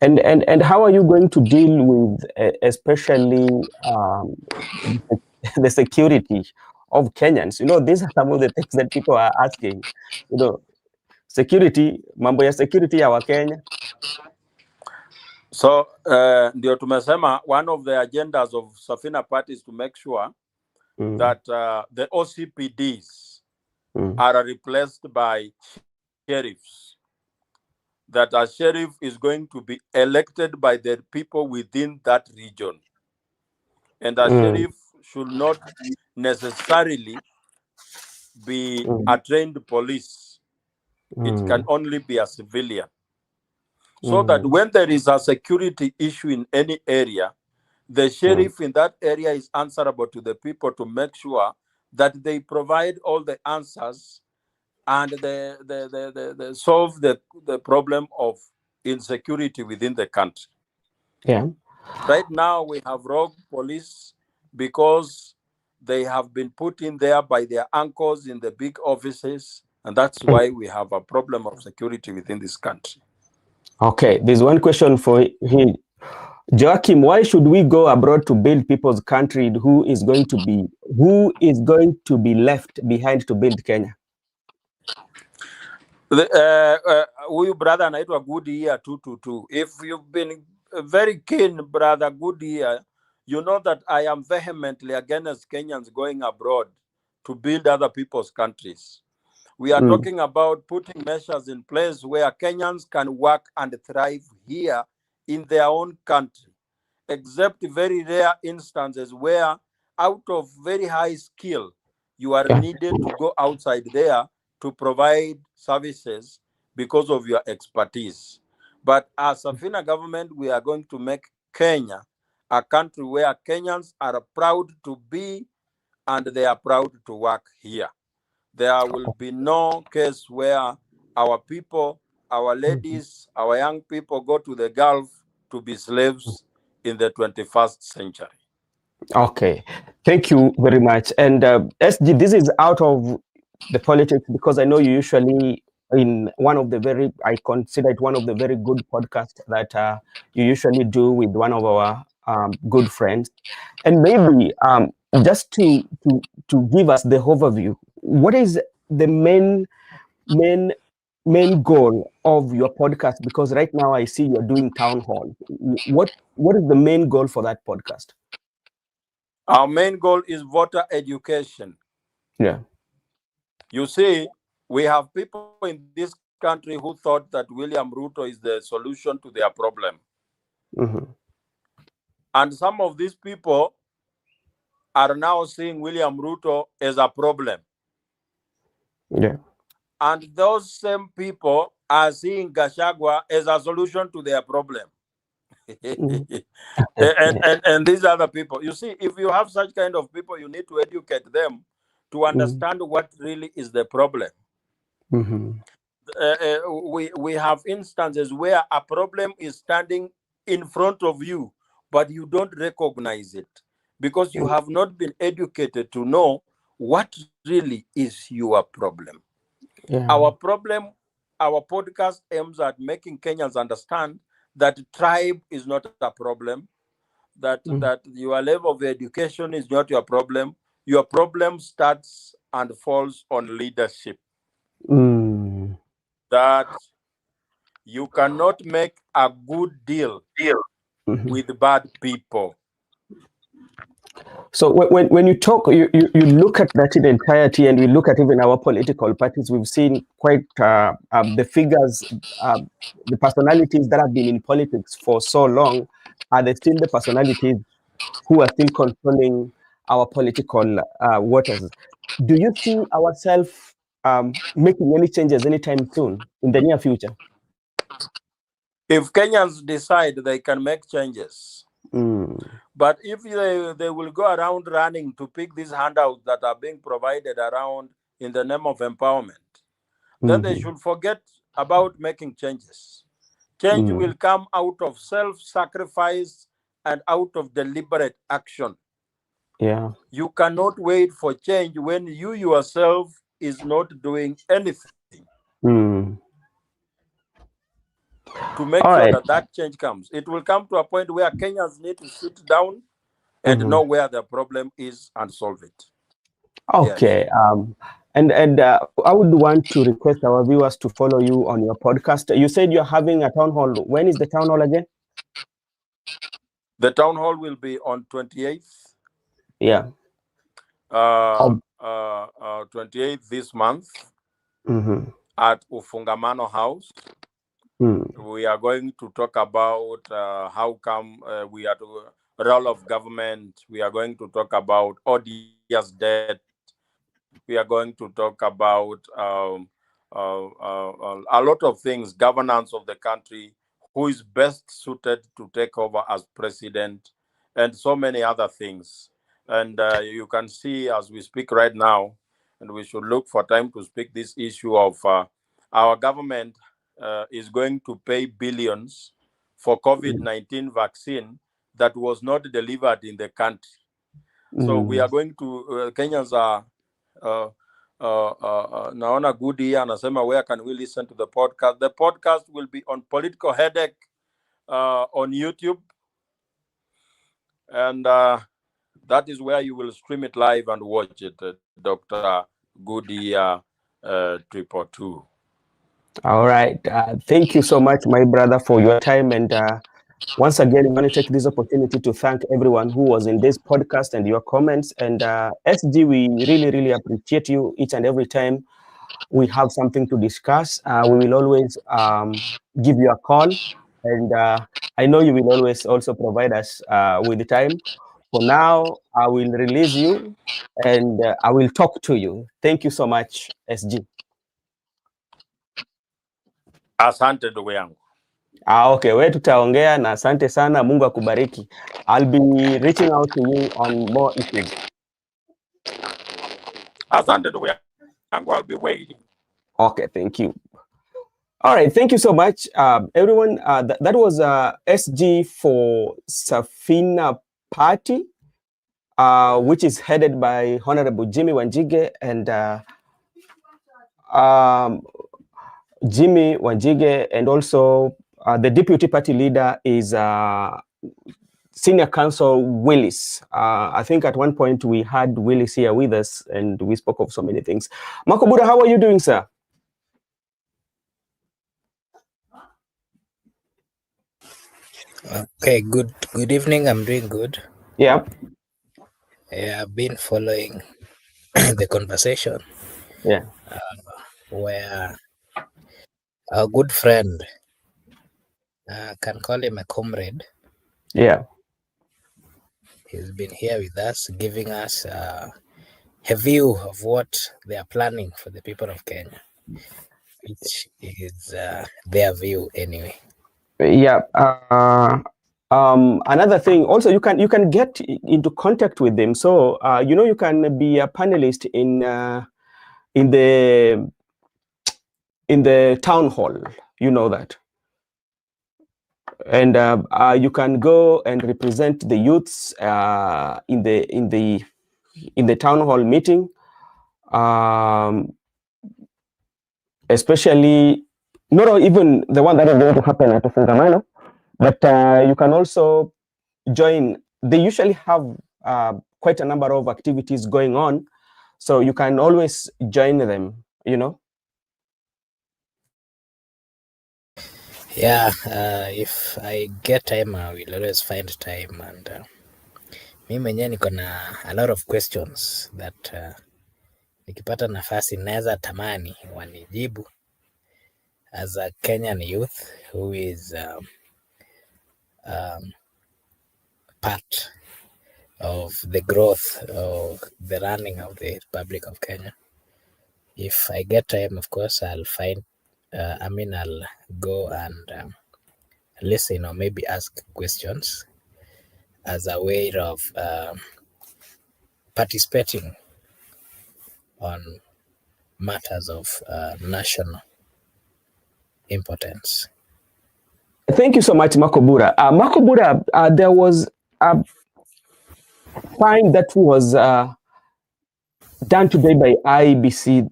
And how are you going to deal with especially the security of Kenyans? You know, these are some of the things that people are asking. You know, security, mambo ya security ya Wakenya. So, ndio tumesema one of the agendas of Safina party is to make sure that the OCPDs are replaced by sheriffs. That a sheriff is going to be elected by the people within that region. And a sheriff should not necessarily be a trained police. It can only be a civilian. So that when there is a security issue in any area, the sheriff in that area is answerable to the people to make sure that they provide all the answers and they solve the problem of insecurity within the country. Yeah. Right now we have rogue police because they have been put in there by their uncles in the big offices, and that's why we have a problem of security within this country. Okay, there's one question for him. Joakim, why should we go abroad to build people's country who is going to be left behind to build Kenya? Huyu brother anaitwa Good Year 222. If you've been very keen, brother Good Year, you know that I am vehemently against Kenyans going abroad to build other people's countries. We are talking about putting measures in place where Kenyans can work and thrive here in their own country, except very rare instances where out of very high skill, you are needed to go outside there to provide services because of your expertise. But as a Fina government, we are going to make Kenya a country where Kenyans are proud to be and they are proud to work here. There will be no case where our people, our ladies, our young people go to the Gulf to be slaves in the 21st century. Okay, thank you very much. And SG, this is out of the politics because I know you usually in I consider it one of the very good podcasts that you usually do with one of our good friends. And maybe just to give us the overview, what is the main goal of your podcast? Because right now I see you're doing town hall. What is the main goal for that podcast? Our main goal is voter education. Yeah. You see, we have people in this country who thought that William Ruto is the solution to their problem. And some of these people are now seeing William Ruto as a problem. Yeah. And those same people are seeing Gachagua as a solution to their problem. and these other people, you see, if you have such kind of people, you need to educate them to understand what really is the problem. We have instances where a problem is standing in front of you, but you don't recognize it because you have not been educated to know what really is your problem. Yeah. Our problem, our podcast aims at making Kenyans understand that tribe is not a problem, that your level of education is not your problem. Your problem starts and falls on leadership. That you cannot make a good deal with bad people. So when you talk, you look at that in entirety, and we look at even our political parties. We've seen quite the figures, the personalities that have been in politics for so long. Are they still the personalities who are still controlling our political waters? Do you see ourselves making any changes anytime soon in the near future? If Kenyans decide, they can make changes. But if they will go around running to pick these handouts that are being provided around in the name of empowerment, then they should forget about making changes. Change will come out of self-sacrifice and out of deliberate action. Yeah. You cannot wait for change when you yourself is not doing anything to make sure that change comes. It will come to a point where Kenyans need to sit down and know where the problem is and solve it. Okay. Yes. And I would want to request our viewers to follow you on your podcast. You said you're having a town hall. When is the town hall again? The town hall will be on 28th. Yeah. 28th this month at Ufungamano House. We are going to talk about how come we are to role of government. We are going to talk about odious debt. We are going to talk about a lot of things, governance of the country, who is best suited to take over as president, and so many other things. And you can see as we speak right now, and we should look for time to speak this issue of our government is going to pay billions for COVID-19 vaccine that was not delivered in the country. So we are going to, Kenyans are, naona Good Year anasema, where can we listen to the podcast? The podcast will be on Political Headache on YouTube. and that is where you will stream it live and watch it, Dr. Goody 222. All right. Thank you so much, my brother, for your time. And once again, I want to take this opportunity to thank everyone who was in this podcast and your comments. And SG, we really, really appreciate you each and every time we have something to discuss. We will always give you a call. And I know you will always also provide us with the time. For now, I will release you and I will talk to you. Thank you so much, SG. Asante ndugu yangu. Okay, we tutaongea na asante sana, Mungu akubariki. I'll be reaching out to you on more issues. Asante ndugu yangu, I'll be waiting. Okay, thank you. All right, thank you so much, everyone. That was SG for Safina Party, which is headed by Honorable Jimmy Wanjige and Jimmy Wanjige, and also the deputy party leader is Senior Counsel Willis. I think at one point we had Willis here with us and we spoke of so many things. Makobura, how are you doing, sir? Okay, good evening. I'm doing good. Yeah. Yeah, I've been following the conversation. Yeah. Where a good friend, can call him a comrade. Yeah. He's been here with us, giving us a view of what they are planning for the people of Kenya, which is their view anyway. Yeah. Another thing, also you can get into contact with them. So you can be a panelist in the town hall. You know that. And you can go and represent the youths in the town hall meeting, especially not even the one that is going to happen at Fungamano, but you can also join. They usually have quite a number of activities going on, so you can always join them. Yeah, if I get time, I will always find time, and mi mwenyewe niko na a lot of questions that nikipata nafasi naweza tamani wanijibu as a Kenyan youth who is part of the growth of the running of the Republic of Kenya. If I get time, of course, I'll I'll go and listen or maybe ask questions as a way of participating on matters of national importance. Thank you so much, Makobura. Makobura, there was a fine that was done today by IBC.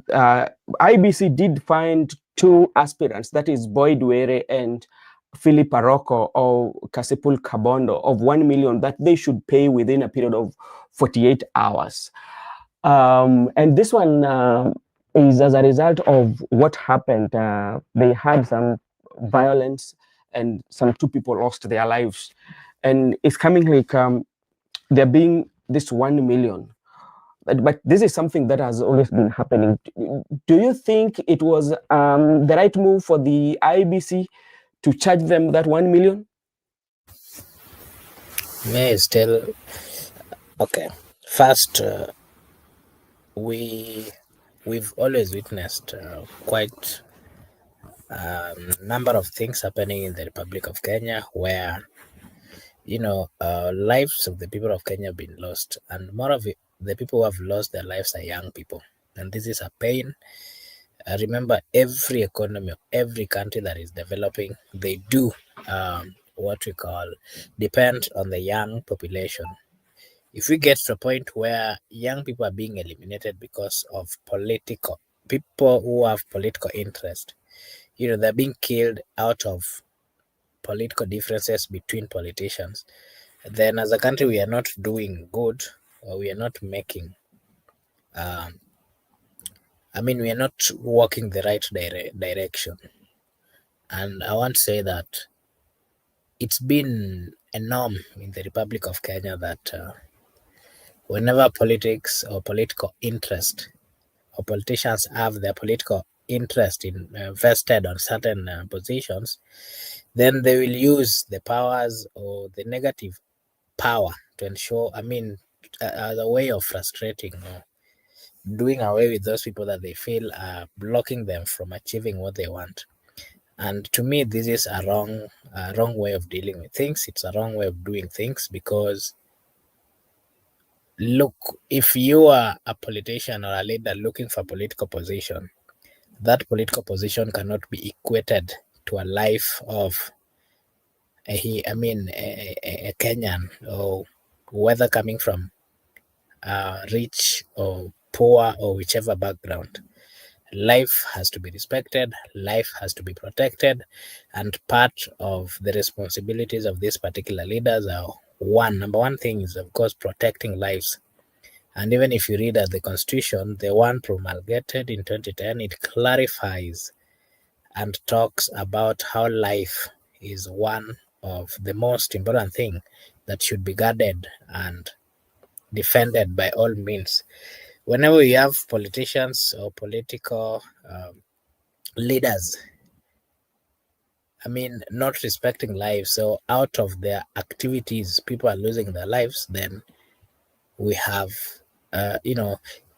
IBC did find two aspirants, that is Boyd Were and Philip Aroko or Kasipul Kabondo, of 1 million that they should pay within a period of 48 hours. And this one is as a result of what happened. They had some violence and some two people lost their lives. And it's coming like there being this 1 million. But this is something that has always been happening. Do you think it was the right move for the IBC to charge them that 1 million? May still okay. First, we've always witnessed quite a number of things happening in the Republic of Kenya where lives of the people of Kenya have been lost, and more of the people who have lost their lives are young people, and this is a pain. Remember, every economy, every country that is developing, they do what we call depend on the young population. If we get to a point where young people are being eliminated because of people who have political interest, they're being killed out of political differences between politicians, then as a country we are not doing good, or we are not making we are not walking the right direction. And I want to say that it's been a norm in the Republic of Kenya that whenever politics or political interest or politicians have their political interest in vested on certain positions, then they will use the powers or the negative power to ensure, as a way of frustrating or doing away with those people that they feel are blocking them from achieving what they want. And to me, this is a wrong way of dealing with things. It's a wrong way of doing things, because look, if you are a politician or a leader looking for political position, that political position cannot be equated to a life of a Kenyan, or whether coming from rich or poor or whichever background. Life has to be respected, life has to be protected, and part of the responsibilities of these particular leaders are number one thing is, of course, protecting lives. And even if you read the Constitution, the one promulgated in 2010, it clarifies and talks about how life is one of the most important thing that should be guarded and defended by all means. Whenever we have politicians or political leaders, not respecting lives, so out of their activities, people are losing their lives, then we have,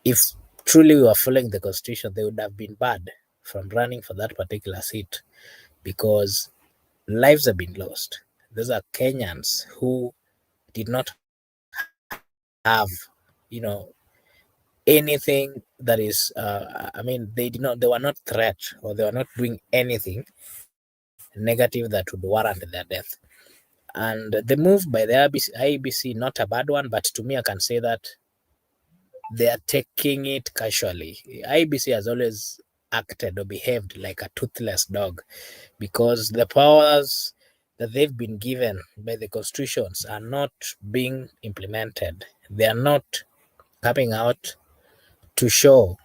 if truly we were following the Constitution, they would have been barred from running for that particular seat, because lives have been lost. Those are Kenyans who did not have, anything that is, they were not threat, or they were not doing anything negative that would warrant their death. And the move by the IEBC, not a bad one, but to me, I can say that they are taking it casually. IEBC has always acted or behaved like a toothless dog, because the powers that they've been given by the constitutions are not being implemented. They are not coming out to show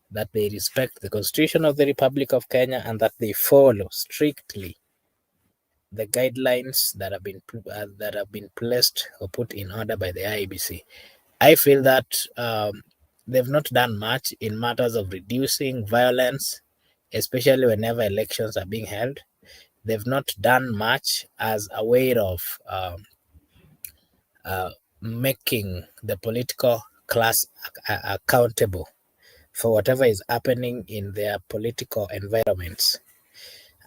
that they respect the Constitution of the Republic of Kenya and that they follow strictly the guidelines that have been placed or put in order by the IEBC. I feel that they've not done much in matters of reducing violence, especially whenever elections are being held. They've not done much as a way of making the political class accountable for whatever is happening in their political environments.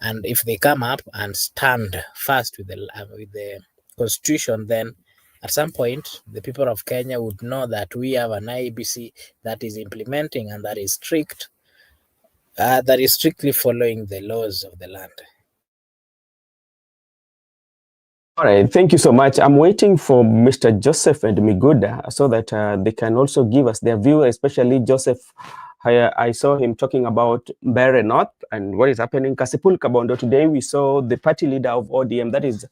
And if they come up and stand fast with the Constitution, then at some point the people of Kenya would know that we have an IEBC that is implementing and that is strictly following the laws of the land. All right, thank you so much. I'm waiting for Mr. Joseph and Miguda so that they can also give us their view, especially Joseph. I saw him talking about Mbeere North and what is happening. Kasipul Kabondo, today we saw the party leader of ODM, that is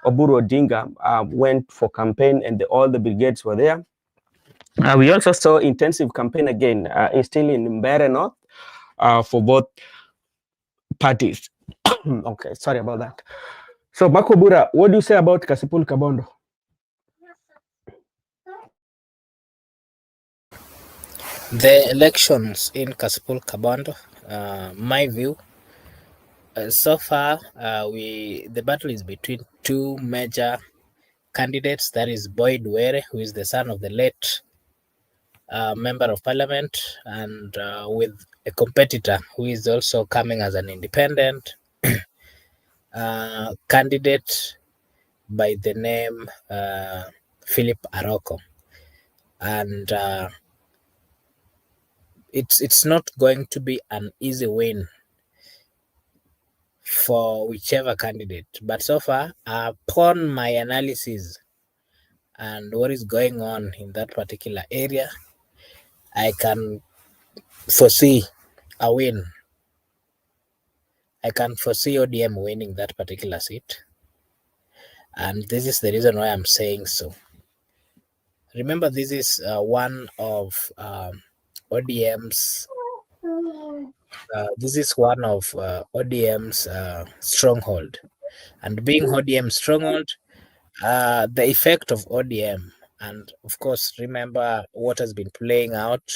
Oburu Odinga, went for campaign, and all the brigades were there. We also saw intensive campaign again, still in Mbeere North, for both parties. Okay, sorry about that. So, Makobura, what do you say about Kasipul Kabondo? The elections in Kasipul Kabondo, my view, so far, the battle is between two major candidates. That is Boyd Were, who is the son of the late member of parliament, and with a competitor who is also coming as an independent candidate by the name Philip Aroko. And it's not going to be an easy win for whichever candidate. But so far, upon my analysis and what is going on in that particular area, I can foresee a win. I can foresee ODM winning that particular seat. And this is the reason why I'm saying so. Remember, this is one of ODM's. This is one of ODM's stronghold, and being ODM stronghold, the effect of ODM, and of course, remember what has been playing out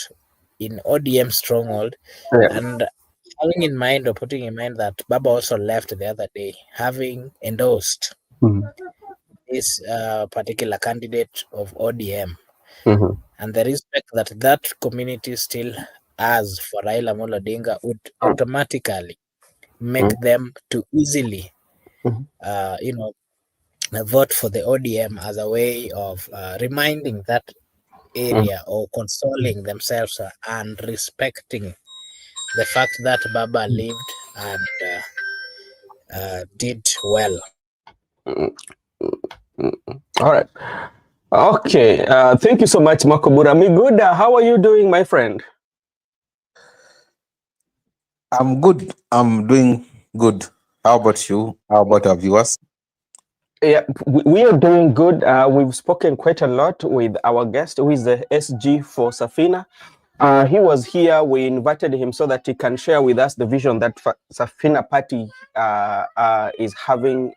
in ODM stronghold, and having in mind or putting in mind that Baba also left the other day, having endorsed this particular candidate of ODM, and the respect that that community still has for Raila Amolo Odinga would automatically make them to easily, vote for the ODM as a way of reminding that area or consoling themselves and respecting the fact that Baba lived and did well. All right. Okay. Thank you so much, Makobura. Miguda, how are you doing, my friend? I'm good. I'm doing good. How about you? How about our viewers? Yeah, we are doing good. We've spoken quite a lot with our guest, who is the SG for Safina. He was here. We invited him so that he can share with us the vision that Safina Party is having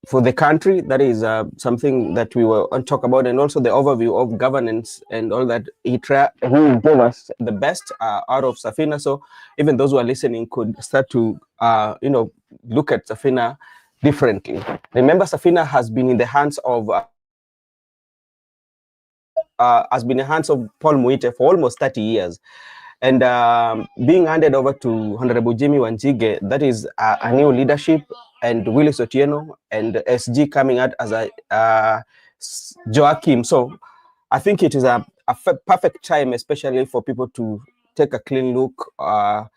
for the country. That is something that we will talk about, and also the overview of governance and all that. He gave us the best out of Safina, so even those who are listening could start to look at Safina differently. Remember, Safina has been in the hands of Paul Muite for almost 30 years. And being handed over to Honorable Jimmy Wanjige, that is a new leadership, and Willis Otieno and SG coming out as a Joakim. So I think it is a perfect time, especially for people to take a keen look, about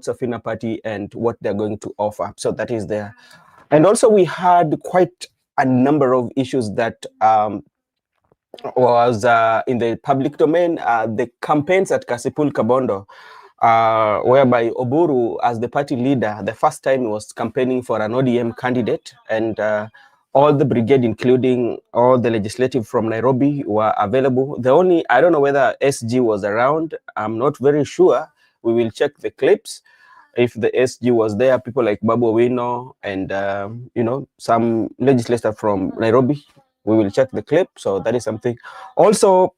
Safina Party and what they're going to offer. So that is there. And also we had quite a number of issues that was in the public domain. The campaigns at Kasipul Kabondo, whereby Oburu, as the party leader, the first time was campaigning for an ODM candidate, and all the brigade, including all the legislative from Nairobi, were available. I don't know whether SG was around. I'm not very sure. We will check the clips. If the SG was there, people like Babu Owino and some legislator from Nairobi, we will check the clip. So that is something. Also,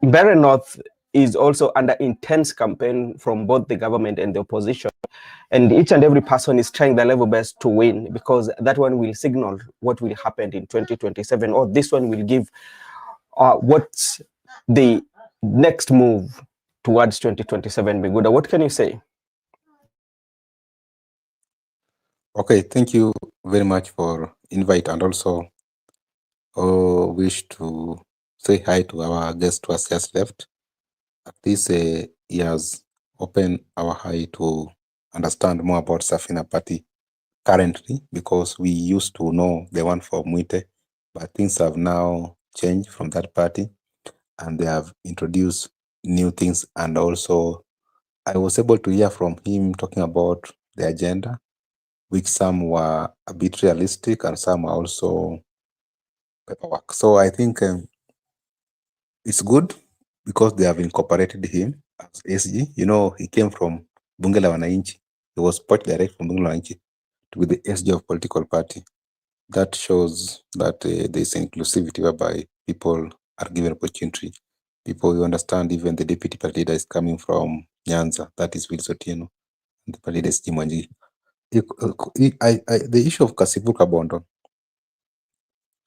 Barren North is also under intense campaign from both the government and the opposition, and each and every person is trying their level best to win, because that one will signal what will happen in 2027, or this one will give what's the next move towards 2027. Biguda, what can you say? Okay, thank you very much for invite, and also wish to say hi to our guest who has just left. At least he has opened our eye to understand more about Safina Party currently, because we used to know the one for Muite, but things have now changed from that party, and they have introduced new things. And also I was able to hear from him talking about the agenda, which some were a bit realistic and some are also paperwork. So I think it's good because they have incorporated him as SG. You know, he came from Bunge la Wananchi. He was poached direct from Bunge la Wananchi to be the SG of political party. That shows that there is inclusivity whereby people are given opportunity. People who understand, even the deputy party leader is coming from Nyanza, that is Willis Otieno, and the party leader is Jimwanji. The issue of Kasipul Kabondo.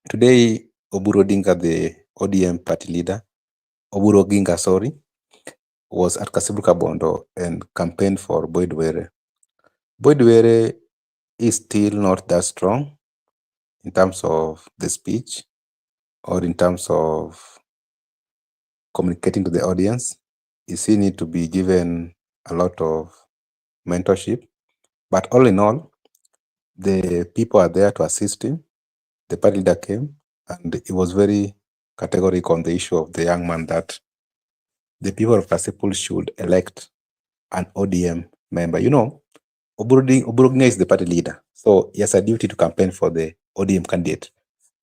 Today, Oburu Odinga, the ODM party leader, Oburu Oginga, was at Kasipul Kabondo and campaigned for Boyd Were. Boyd Were is still not that strong in terms of the speech or in terms of communicating to the audience. He still need to be given a lot of mentorship. But all in all, the people are there to assist him. The party leader came, and he was very categorical on the issue of the young man that the people of Kasipul should elect an ODM member. You know, Oburu is the party leader, so he has a duty to campaign for the ODM candidate,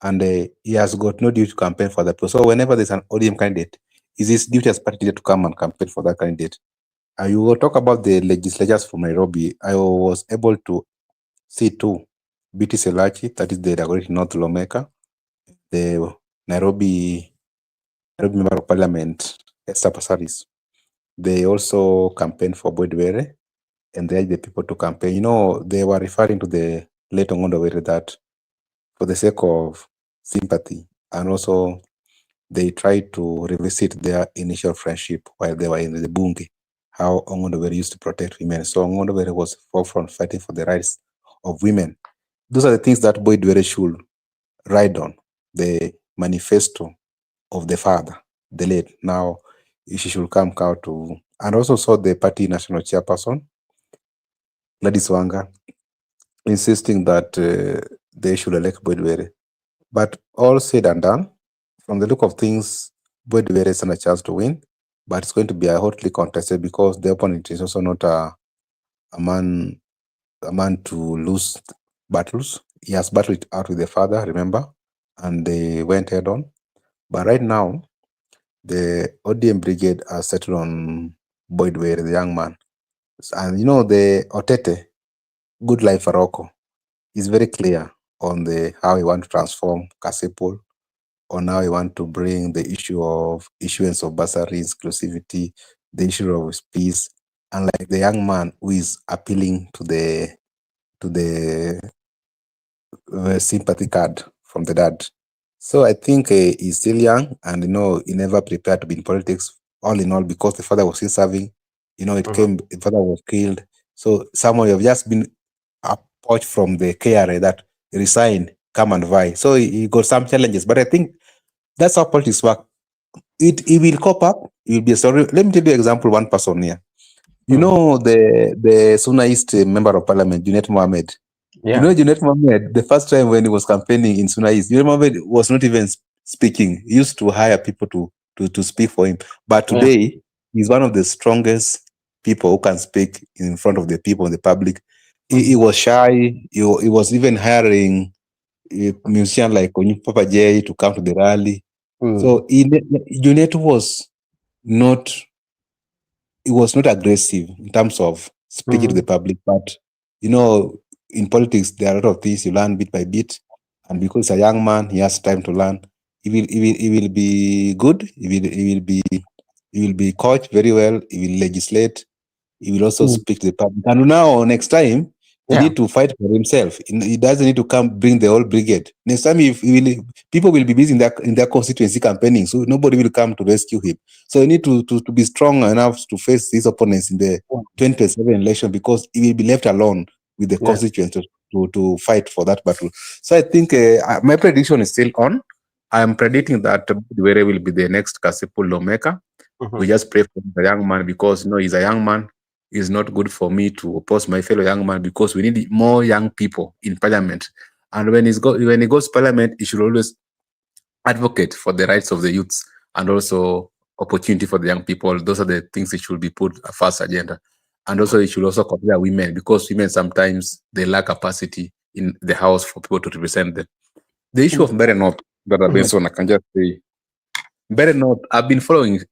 and he has got no duty to campaign for that person. So whenever there's an ODM candidate, it's his duty as party leader to come and campaign for that candidate. You will talk about the legislatures from Nairobi. I was able to see two: BT Selachi, that is the Dagoretti North lawmaker, the Nairobi Member of Parliament, Esther Passaris. They also campaigned for Boyd Were, and they urged the people to campaign. You know, they were referring to the late Ongondo Were that for the sake of sympathy, and also they tried to revisit their initial friendship while they were in the Bunge, how Ongondo Were used to protect women. So Ongondo Were was forefront fighting for the rights of women. Those are the things that Boyd Were should ride on, the manifesto of the father, the late. Now, she should come out to, and also saw the party national chairperson, Gladys Wanga, insisting that they should elect Boyd Were. But all said and done, from the look of things, Boyd Were is a chance to win, but it's going to be a hotly contested because the opponent is also not a man to lose battles. He has battled it out with the father, remember, and they went head on. But right now, the ODM brigade are settled on Boyd Were, the young man. And you know, the Otete, Good Life Faroko, is very clear on the how he want to transform Kasipul, on how he want to bring the issue of issuance of bursary exclusivity, the issue of peace, and like the young man who is appealing to the sympathy card from the dad. So I think he's still young, and you know, he never prepared to be in politics. All in all, because the father was still serving, you know, the father was killed. So someone have just been approached from the KRA that resign, come and vie. So he got some challenges, but I think that's how politics work. It will cop up. It will be a story. Let me tell you an example. One person here, you know, the Suna East member of parliament, Junet Mohammed. Yeah. You know, Junet Mohammed, the first time when he was campaigning in Suna East, Junet Mohammed was not even speaking. He used to hire people to speak for him. But today, he's one of the strongest people who can speak in front of the people, the public. He was shy. He was even hiring a musician like Papa J to come to the rally. So Junet was not aggressive in terms of speaking to the public, but you know, in politics there are a lot of things you learn bit by bit, and because he's a young man, he has time to learn. He will be good. He will be coached very well. He will legislate. He will also speak to the public. And now next time he need to fight for himself. He doesn't need to come bring the whole brigade. Next time people will be busy in their constituency campaigning, so nobody will come to rescue him. So he need to be strong enough to face his opponents in the 2027 election, because he will be left alone with the constituents to fight for that battle. So I think my prediction is still on. I am predicting that Were will be the next Kasipul lawmaker. We just pray for the young man, because you know, he's a young man. It's not good for me to oppose my fellow young man, because we need more young people in parliament. And when he goes to parliament, he should always advocate for the rights of the youths and also opportunity for the young people. Those are the things that should be put first agenda. And also, he should also consider women, because women sometimes they lack capacity in the house for people to represent them. The issue of Berenop, Brother Benson, I can just say, Berenop, I've been following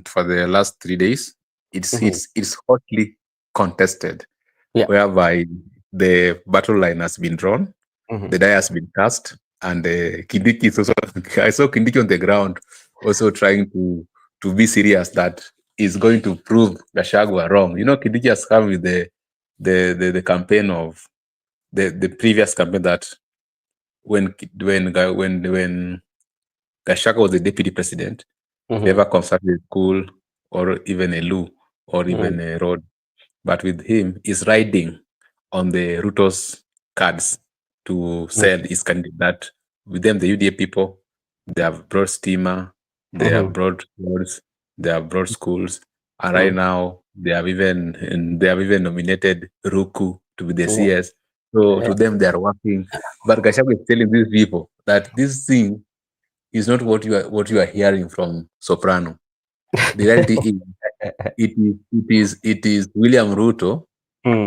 for the last 3 days. It's hotly contested, whereby the battle line has been drawn, the die has been cast, and Kindiki is also. I saw Kindiki on the ground also trying to be serious that is going to prove Gachagua wrong. You know, Kindiki has come with the campaign of the previous campaign that when Gachagua was the deputy president, never constructed a school or even a loo or even a road. But with him, he's riding on the Ruto's cards to sell his candidate. With them, the UDA people, they have brought steamer, they have brought roads, they have brought schools, and right now they have even nominated Ruku to be the CS. So to them, they are working. But Gachagua is telling these people that this thing is not what you are hearing from Soprano. The reality is, it is William Ruto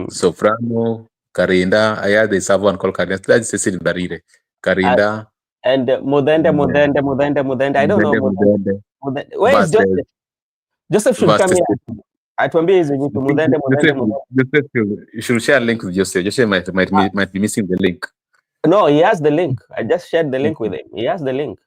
Soprano, Karinda. There's someone called Karinda. That's the same Barire. Karinda. And Mudende. I don't know Mudende. Where is Joseph? Joseph should come here. Atuambie hizi vitu Mudende. Joseph, you should share a link with Joseph. Joseph might be missing the link. No, he has the link. I just shared the link with him. He has the link.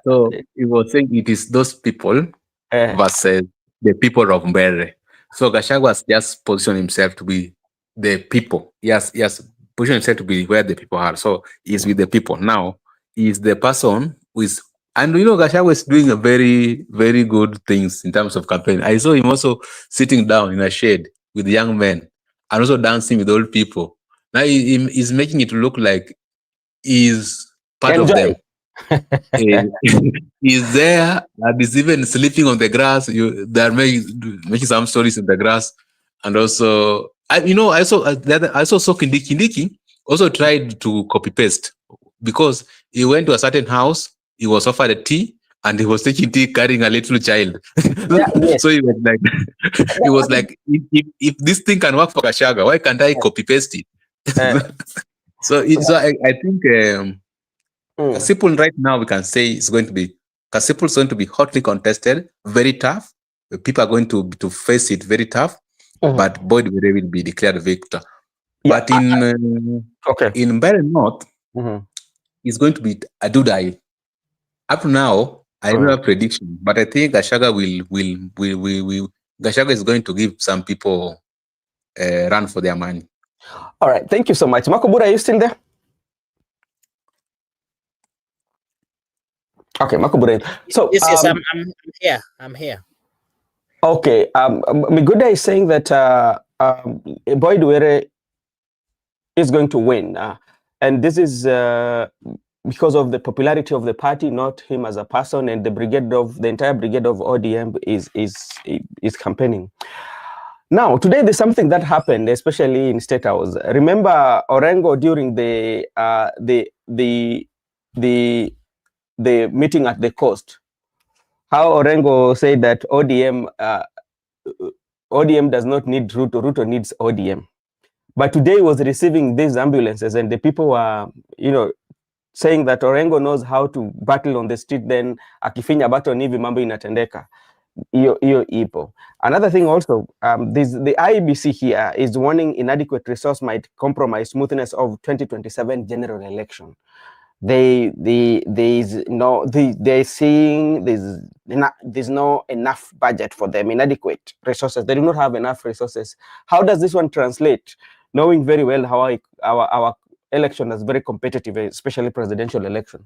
So he was saying it is those people versus the people of Mbere. So Gachagua has just positioned himself to be the people. Yes, positioned himself to be where the people are. So he's with the people. Now he's the person who is, and Gachagua is doing a very, very good things in terms of campaign. I saw him also sitting down in a shade with young men and also dancing with old people. Now he's making it look like he's part of them. He's there and he's even sleeping on the grass. They're making some stories in the grass, and also I saw Kindiki also tried to copy paste, because he went to a certain house, he was offered a tea, and he was taking tea carrying a little child. So he was like, if this thing can work for Gachagua, why can't I copy paste it? So I think Kasipul right now, we can say it's going to be hotly contested, very tough. People are going to face it very tough, but Boyd will be declared victor. But in Mbere North, it's going to be a Dudai. Up to now, I don't have a prediction, but I think Gachagua Gachagua is going to give some people a run for their money. All right, thank you so much. Makobura, are you still there? Okay, Makobura. So yes, I'm here. Okay, Miguda is saying that Boyd Were is going to win, and this is because of the popularity of the party, not him as a person, and the entire brigade of ODM is campaigning. Now, today there's something that happened, especially in State House. Remember Orengo during the meeting at the coast, how Orengo said that ODM does not need Ruto needs ODM. But today he was receiving these ambulances, and the people were, saying that Orengo knows how to battle on the street, then akifinya baton hivi mambo inatendeka. Iyo ipo. Another thing also, the IEBC here is warning inadequate resource might compromise smoothness of 2027 general election. They're seeing there's no enough budget for them, inadequate resources. They do not have enough resources. How does this one translate? Knowing very well how our election is very competitive, especially presidential election.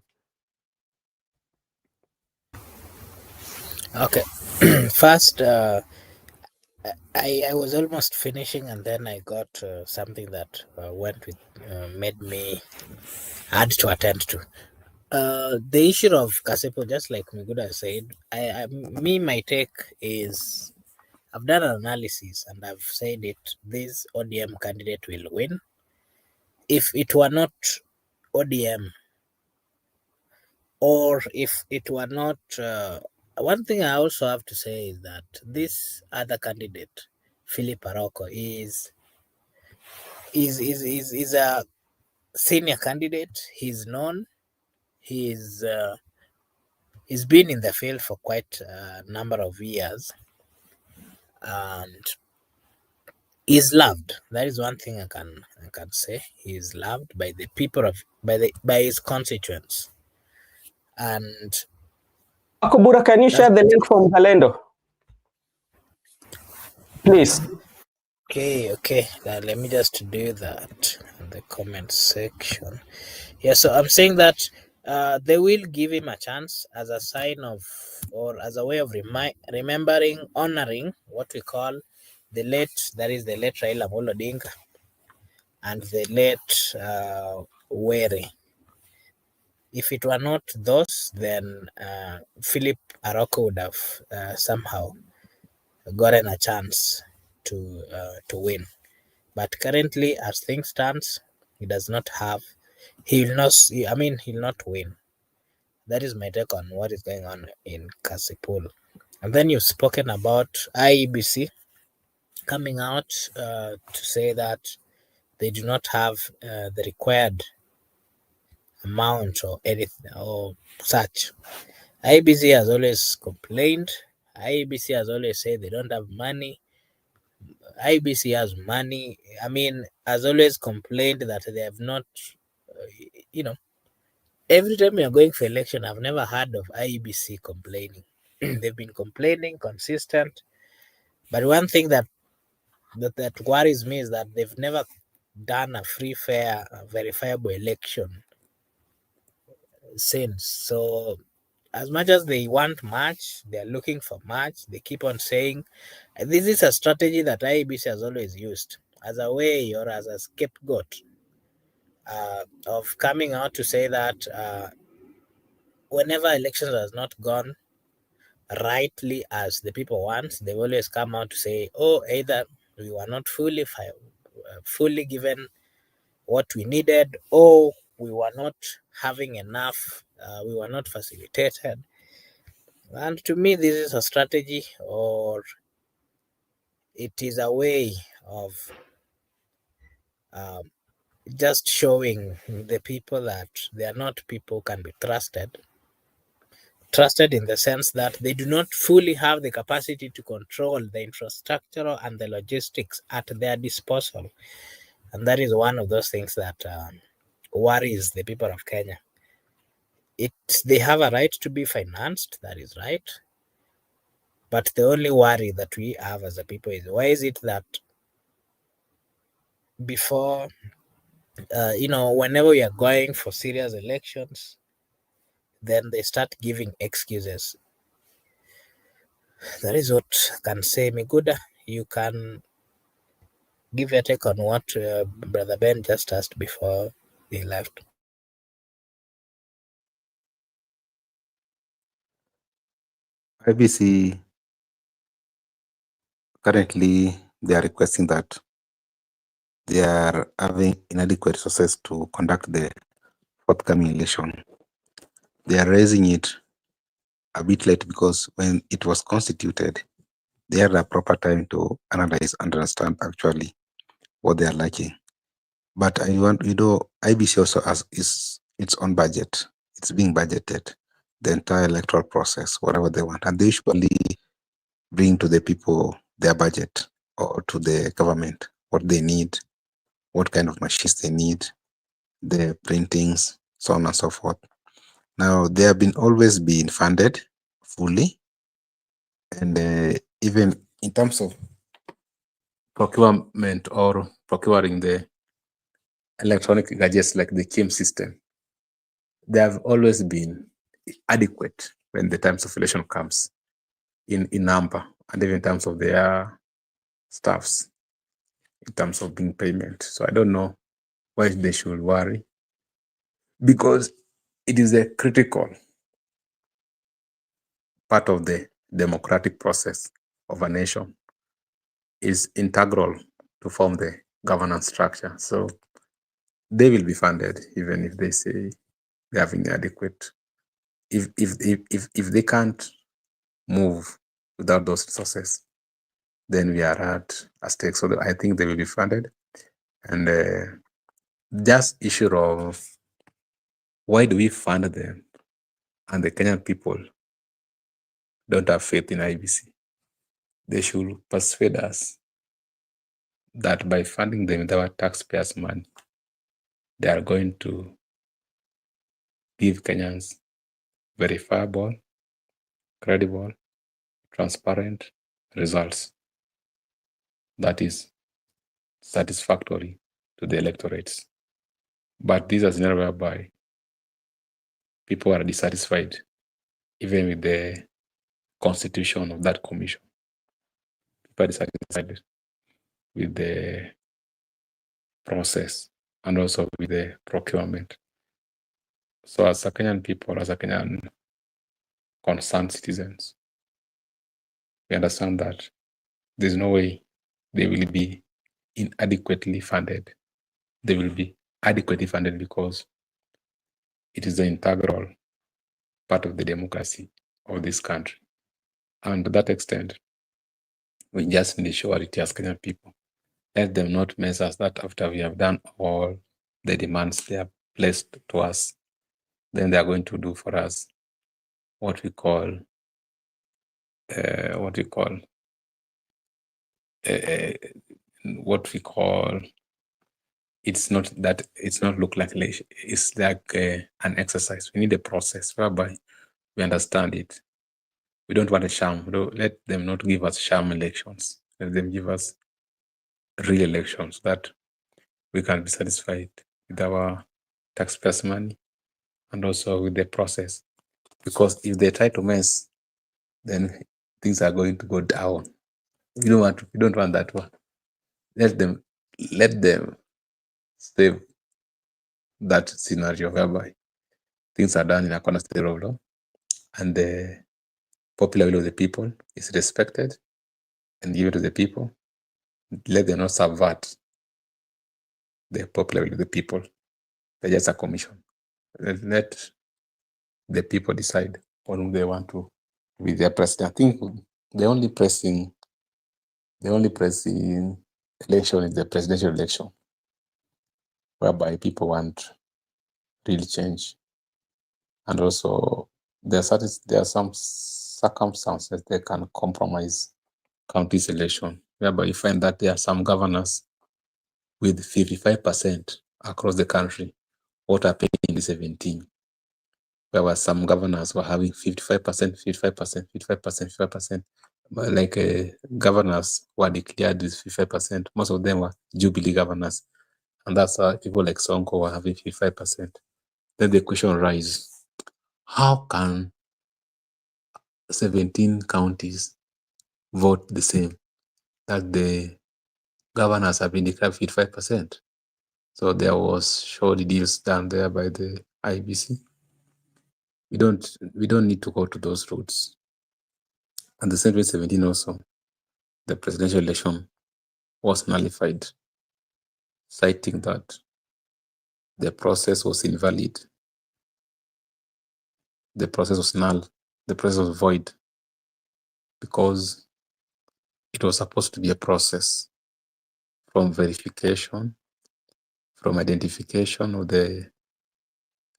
Okay. First, I was almost finishing, and then I got something that made me had to attend to. The issue of Kasipul, just like Miguda said, my take is, I've done an analysis and I've said it, this ODM candidate will win. If it were not ODM, or if it were not, one thing I also have to say is that this other candidate, Philip Aroko, is a senior candidate. He's known. He's been in the field for quite a number of years, and he's loved. That is one thing I can say. He is loved by the people by his constituents. And Akobura, can you share the link from Galendo, please? Okay. Let me just do that in the comment section. Yeah, so I'm saying that they will give him a chance as a sign of, or as a way of remembering, honoring what we call the late Raila Odinga and the late Were. If it were not those, then Philip Aroko would have somehow gotten a chance to win. But currently, as things stands, he does not have. He'll not win. That is my take on what is going on in Kasipul. And then you've spoken about IEBC. coming out to say that they do not have the required amount or anything or such. IBC has always complained. IBC has always said they don't have money. IBC has money. I mean, has always complained that they have not, every time we are going for election, I've never heard of IBC complaining. They've been complaining, consistent. But one thing that worries me is that they've never done a free, fair, verifiable election since. So as much as they want much, they're looking for much. They keep on saying, this is a strategy that IEBC has always used as a way or as a scapegoat of coming out to say that whenever elections has not gone rightly as the people want, they've always come out to say, oh, either we were not fully given what we needed, or we were not having enough, we were not facilitated. And to me, this is a strategy, or it is a way of just showing the people that they are not people who can be trusted. Trusted in the sense that they do not fully have the capacity to control the infrastructure and the logistics at their disposal. And that is one of those things that worries the people of Kenya. They have a right to be financed, that is right. But the only worry that we have as a people is, why is it that before, whenever we are going for serious elections, then they start giving excuses. That is what can say. Miguda, you can give your take on what Brother Ben just asked before he left. IBC currently they are requesting that they are having inadequate resources to conduct the forthcoming election. They are raising it a bit late because when it was constituted, they had a proper time to analyze and understand actually what they are lacking. But IBC also has its own budget. It's being budgeted, the entire electoral process, whatever they want. And they usually bring to the people their budget, or to the government what they need, what kind of machines they need, the printings, so on and so forth. Now, they have always been funded fully, and even in terms of procurement or procuring the electronic gadgets like the KIM system, they have always been adequate when the times of election comes in number, and even in terms of their staffs, in terms of being payment. So I don't know why they should worry, because it is a critical part of the democratic process of a nation, is integral to form the governance structure. So they will be funded even if they say they have inadequate. If they can't move without those resources, then we are at a stake. So I think they will be funded. And just issue of why do we fund them and the Kenyan people don't have faith in IBC? They should persuade us that by funding them with our taxpayers' money, they are going to give Kenyans verifiable, credible, transparent results that is satisfactory to the electorates. But this is never whereby people are dissatisfied, even with the constitution of that commission. People are dissatisfied with the process and also with the procurement. So as a Kenyan people, as a Kenyan concerned citizens, we understand that there's no way they will be inadequately funded. They will be adequately funded because it is the integral part of the democracy of this country. And to that extent, We just need surety as Kenyan people. Let them not mess us that after we have done all the demands they have placed to us, then they are going to do for us what we call it's not look like election. It's like an exercise. We need a process whereby we understand it. We don't want a sham. Let them not give us sham elections. Let them give us real elections that we can be satisfied with our taxpayers' money and also with the process. Because if they try to mess, then things are going to go down. We don't want that one. Let them save that scenario whereby things are done in accordance to the rule of law and the popular will of the people is respected and given to the people. Let them not subvert the popular will of the people. They're just a commission. Let the people decide on whom they want to be their president. I think the only pressing election is the presidential election, whereby people want real change. And also there are some circumstances they can compromise county's election, whereby you find that there are some governors with 55% across the country. What happened in 2017? There were some governors were having 55%. Like governors were declared with 55%. Most of them were Jubilee governors. And that's why people like Sonko were having 55%. Then the question arises, how can 17 counties vote the same, that the governors have been declared 55%? So there was surely deals done there by the IBC. We don't need to go to those routes. And the same 2017 also, the presidential election was nullified, citing that the process was invalid. The process was null. The process was void because it was supposed to be a process from verification, from identification of the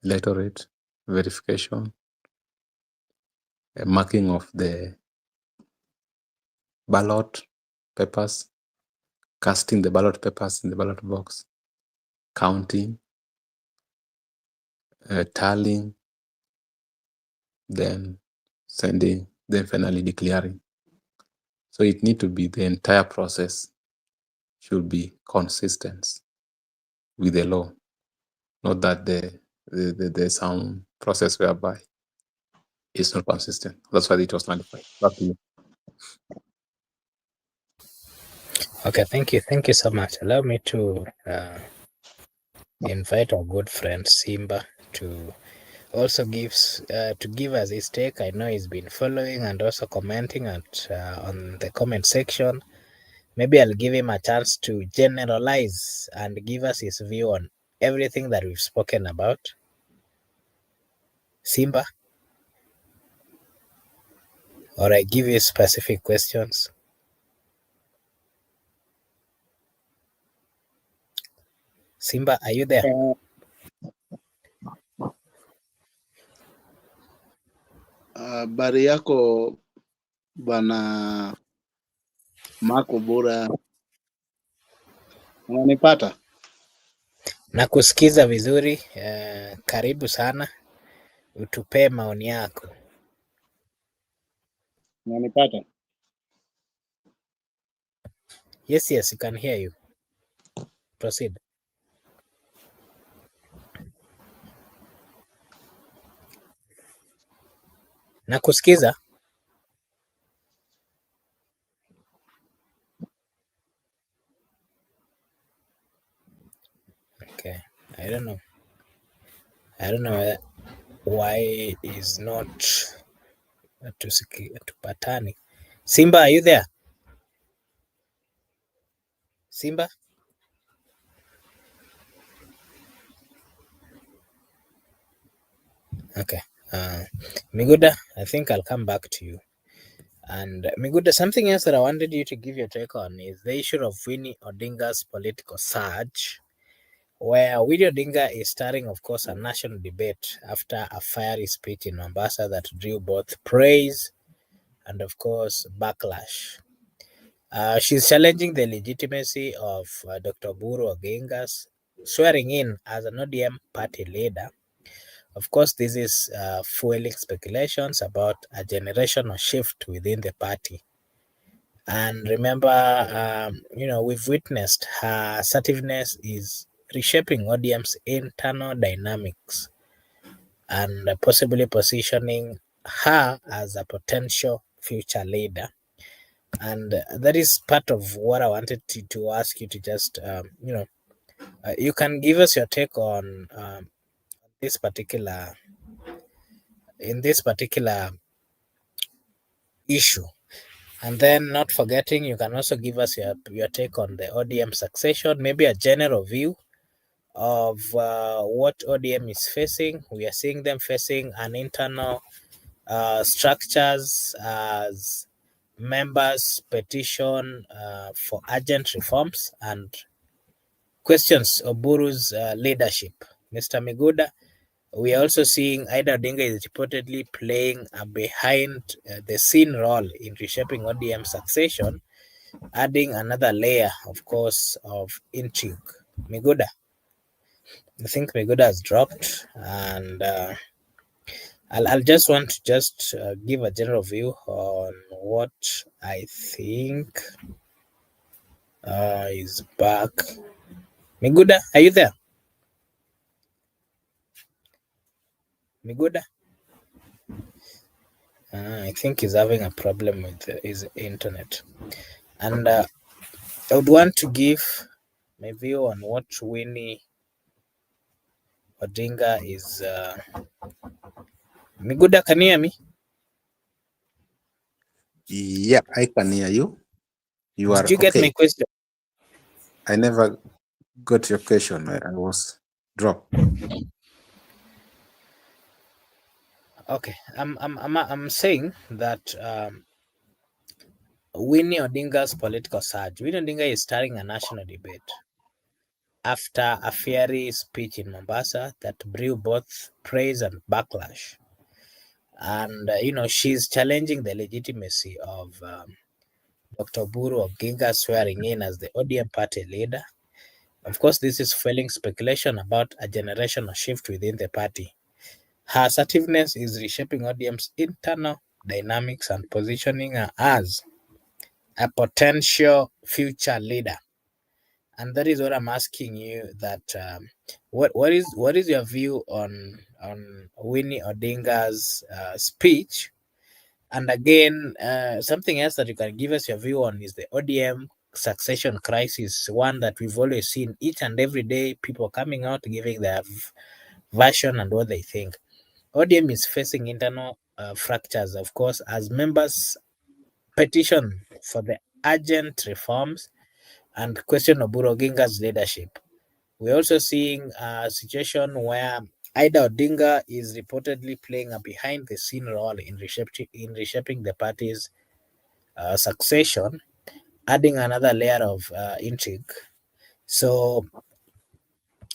electorate, verification, a marking of the ballot papers, casting the ballot papers in the ballot box, counting, tallying, then sending, then finally declaring. So it need to be, the entire process should be consistent with the law, not that there's some process whereby it's not consistent. That's why it was nullified. Back to you. Okay, thank you so much. Allow me to invite our good friend Simba to also give us his take. I know he's been following and also commenting on the comment section. Maybe I'll give him a chance to generalize and give us his view on everything that we've spoken about. Simba, or I give you specific questions. Simba, are you there? Habari yako bwana Marco Bura, unanipata? Nakusikiza vizuri. Karibu sana, utupee maoni yako. Unanipata? Yes, we can hear you. Proceed. Nakusikiza. Okay, I don't know why is not tupatani. Simba, are you there? Simba? Okay. Miguda, I think I'll come back to you. And Miguda, something else that I wanted you to give your take on is the issue of Winnie Odinga's political surge, where Winnie Odinga is starting, of course, a national debate after a fiery speech in Mombasa that drew both praise and, of course, backlash. She's challenging the legitimacy of Dr. Oburu Oginga's swearing in as an ODM party leader. Of course, this is fueling speculations about a generational shift within the party. And remember, we've witnessed her assertiveness is reshaping ODM's internal dynamics and possibly positioning her as a potential future leader. And that is part of what I wanted to ask you to just, you can give us your take on this particular issue. And then, not forgetting, you can also give us your take on the ODM succession, maybe a general view of what ODM is facing. We are seeing them facing an internal structures as members petition for urgent reforms and questions Oburu's leadership. Mr. Miguda, we are also seeing Ida Odinga is reportedly playing a behind the scene role in reshaping ODM succession, adding another layer, of course, of intrigue. Miguda, I think Miguda has dropped, and I'll just want to just give a general view on what I think is back. Miguda, are you there? Miguda? I think he's having a problem with his internet. And I would want to give my view on what Winnie Odinga is. Miguda, can you hear me? Yeah, I can hear you. Did you get my question? I never got your question. I was dropped. Okay, I'm saying that Winnie Odinga's political surge. Winnie Odinga is starting a national debate after a fiery speech in Mombasa that drew both praise and backlash. And she's challenging the legitimacy of Dr. Oburu Oginga swearing in as the ODM party leader. Of course, this is fueling speculation about a generational shift within the party. Her assertiveness is reshaping ODM's internal dynamics and positioning her as a potential future leader. And that is what I'm asking you. That what is your view on Winnie Odinga's speech? And again, something else that you can give us your view on is the ODM succession crisis, one that we've always seen each and every day, people coming out giving their version and what they think. ODM is facing internal fractures, of course, as members petition for the urgent reforms and question Oburu Oginga's leadership. We're also seeing a situation where Ida Odinga is reportedly playing a behind-the-scene role in reshaping the party's succession, adding another layer of intrigue. So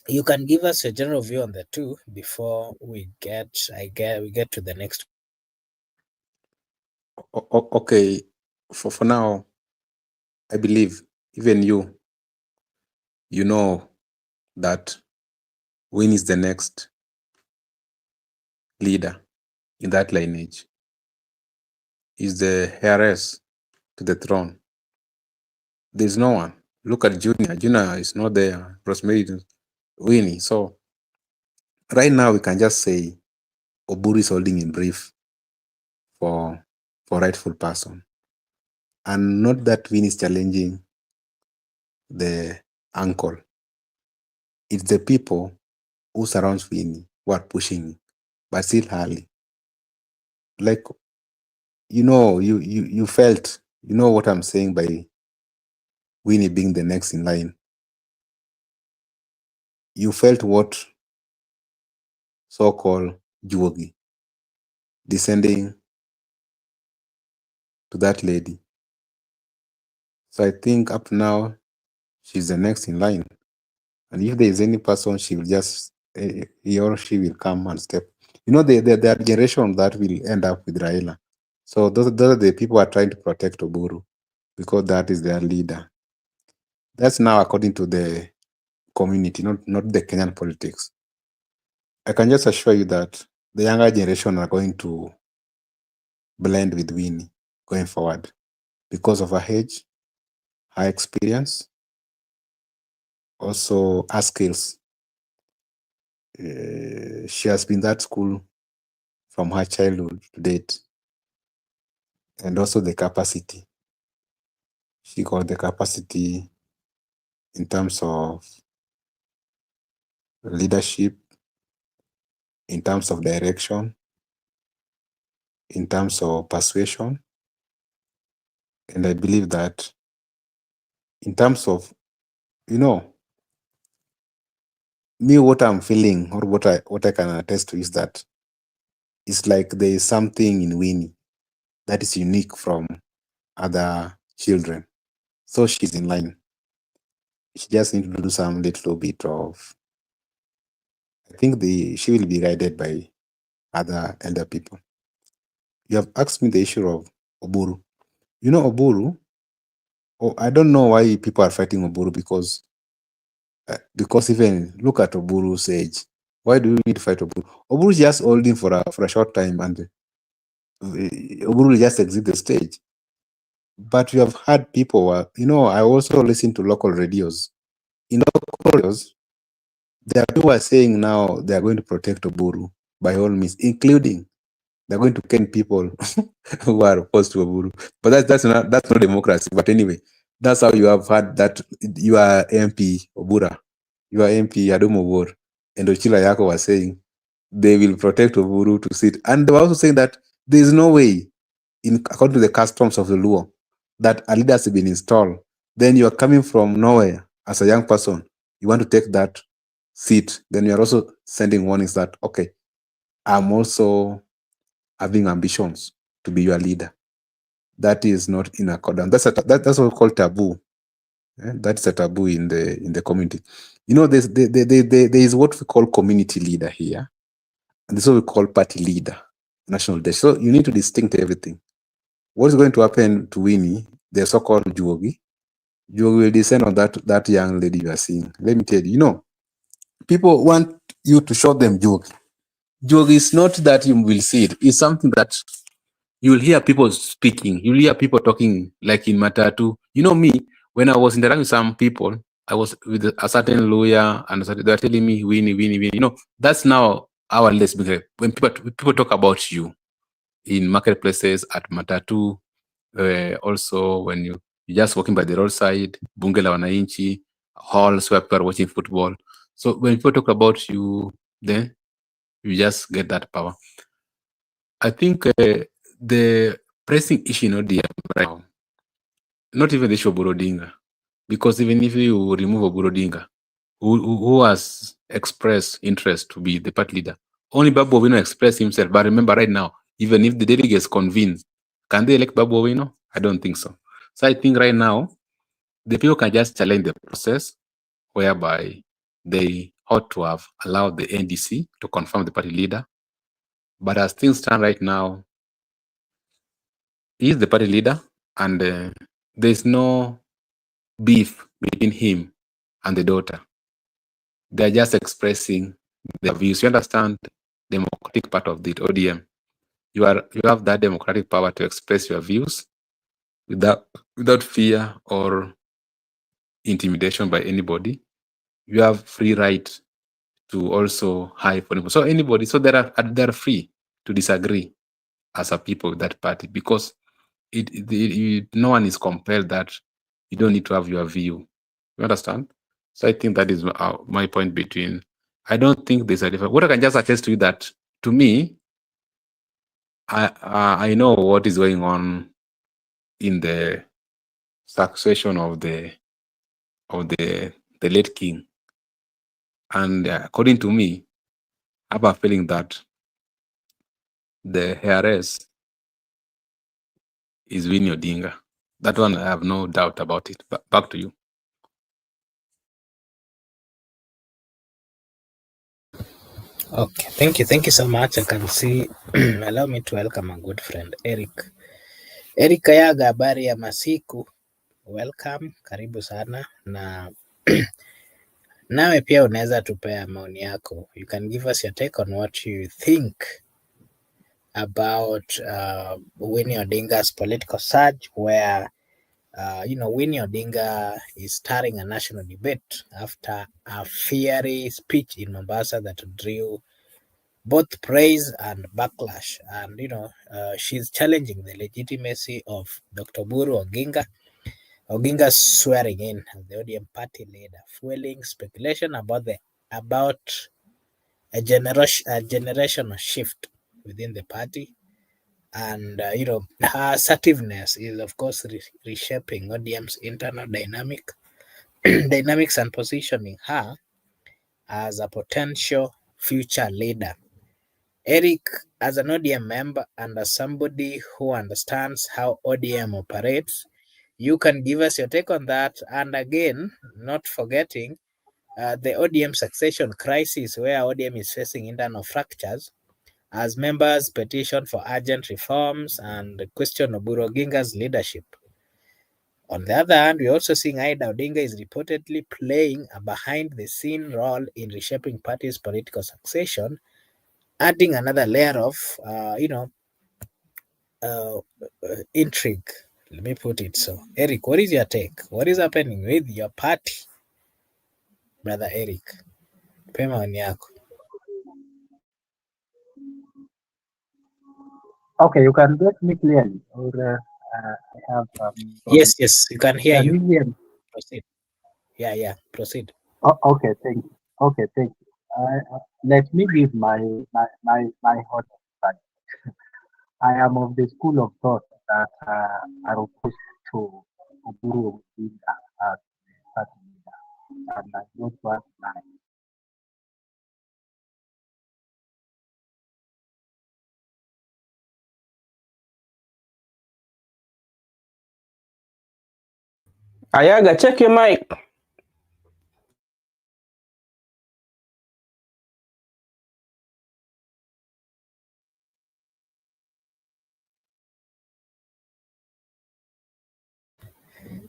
you can give us a general view on the two before we get to the next. Okay, for now, I believe even you know that Win is the next leader in that lineage. Is the heiress to the throne. There's no one. Look at Junior. Junior is not there. Rosemary, Winnie. So right now we can just say Oburu is holding in brief for rightful person. And not that Winnie is challenging the uncle. It's the people who surround Winnie who are pushing, but still early. Like, you felt, what I'm saying by Winnie being the next in line. You felt what so-called Juogi descending to that lady. So I think up now, she's the next in line. And if there is any person, she will just, he or she will come and step. You know, there are generations that will end up with Raila. So those are the people who are trying to protect Oburu because that is their leader. That's now according to the community, not the Kenyan politics. I can just assure you that the younger generation are going to blend with Winnie going forward because of her age, her experience, also her skills. She has been that school from her childhood to date, and also the capacity. She got the capacity in terms of leadership, in terms of direction, in terms of persuasion. And I believe that in terms of, you know, me, what I'm feeling or what I can attest to is that it's like there is something in Winnie that is unique from other children. So she's in line. She just needs to do some little bit of, I think she will be guided by other elder people. You have asked me the issue of Oburu. You know Oburu? Oh, I don't know why people are fighting Oburu because even look at Oburu's age. Why do you need to fight Oburu? Oburu is just holding for a short time and Oburu will just exit the stage. But you have had people, I also listen to local radios. In local radios, there are people who are saying now they are going to protect Oburu by all means, including they're going to cane people who are opposed to Oburu. But that's not democracy. But anyway, that's how you have had that. You are MP Obura, you are MP Adom Obur, and Ochila Yako was saying they will protect Oburu to sit. And they were also saying that there is no way, according to the customs of the Luo, that a leader has been installed. Then you are coming from nowhere as a young person. You want to take that seat. Then you are also sending warnings that, okay, I'm also having ambitions to be your leader. That is not in accordance. That's what we call taboo. That's a taboo in the community. You know, there is what we call community leader here, and this is what we call party leader, national leader. So you need to distinct everything. What is going to happen to Winnie, the so-called Juogi? Juogi will descend on that young lady you are seeing. Let me tell you, people want you to show them Juogi. Juogi is not that you will see it. It's something that you will hear people speaking. You'll hear people talking like in Matatu. You know me, when I was interacting with some people, I was with a certain lawyer and they're telling me, Winnie. That's now our list. When people talk about you in marketplaces, at Matatu, also when you're just walking by the roadside, Bunge la Wananchi, halls where people are watching football. So when people talk about you, then you just get that power. I think the pressing issue in ODM right now, not even the issue of Oburu Odinga, because even if you remove Oburu Odinga, who has expressed interest to be the party leader, only Babu Owino expressed himself. But remember, right now, even if the delegates convene, can they elect Babu Owino? I don't think so. So I think right now, the people can just challenge the process whereby they ought to have allowed the NDC to confirm the party leader. But as things stand right now, he is the party leader, and there's no beef between him and the daughter. They're just expressing their views. You understand the democratic part of the ODM. You have that democratic power to express your views without fear or intimidation by anybody. You have free right to also hide for anybody. So anybody, so they're free to disagree as a people with that party, because no one is compelled that you don't need to have your view. You understand? So I think that is my point between. I don't think there's a difference. What I can just attest to you that, to me, I know what is going on in the succession of the late king, and according to me, I have a feeling that the heiress is Winnie Odinga. That one, I have no doubt about it. But back to you. Okay, thank you so much. I can see allow me to welcome a good friend, Eric Kayaga. Habari ya masiku, welcome, karibu sana. Na nawe pia unaweza tupea maoni yako. You can give us your take on what you think about Winnie Odinga's political surge, where Winnie Odinga is starting a national debate after a fiery speech in Mombasa that drew both praise and backlash. And she's challenging the legitimacy of Dr. Oburu Oginga's swearing in as the ODM party leader, fueling speculation about a generational shift within the party. And her assertiveness is, of course, reshaping ODM's internal dynamics and positioning her as a potential future leader. Eric, as an ODM member and as somebody who understands how ODM operates, you can give us your take on that. And again, not forgetting the ODM succession crisis, where ODM is facing internal fractures as members petition for urgent reforms and question Oburu Oginga's leadership. On the other hand, we're also seeing Ida Odinga is reportedly playing a behind-the-scene role in reshaping party's political succession, adding another layer of, intrigue. Let me put it so. Eric, what is your take? What is happening with your party, brother Eric? Pema maoni yako. Okay, you can get me clearly, or I have. Yes, you can hear you. Hear me? Proceed. Yeah, proceed. Oh, okay, thank you. Okay, thank you. Let me give my hot side. I am of the school of thought that are opposed to Oburu Oginga as party leader, and I don't want that. Ayaga, check your mic.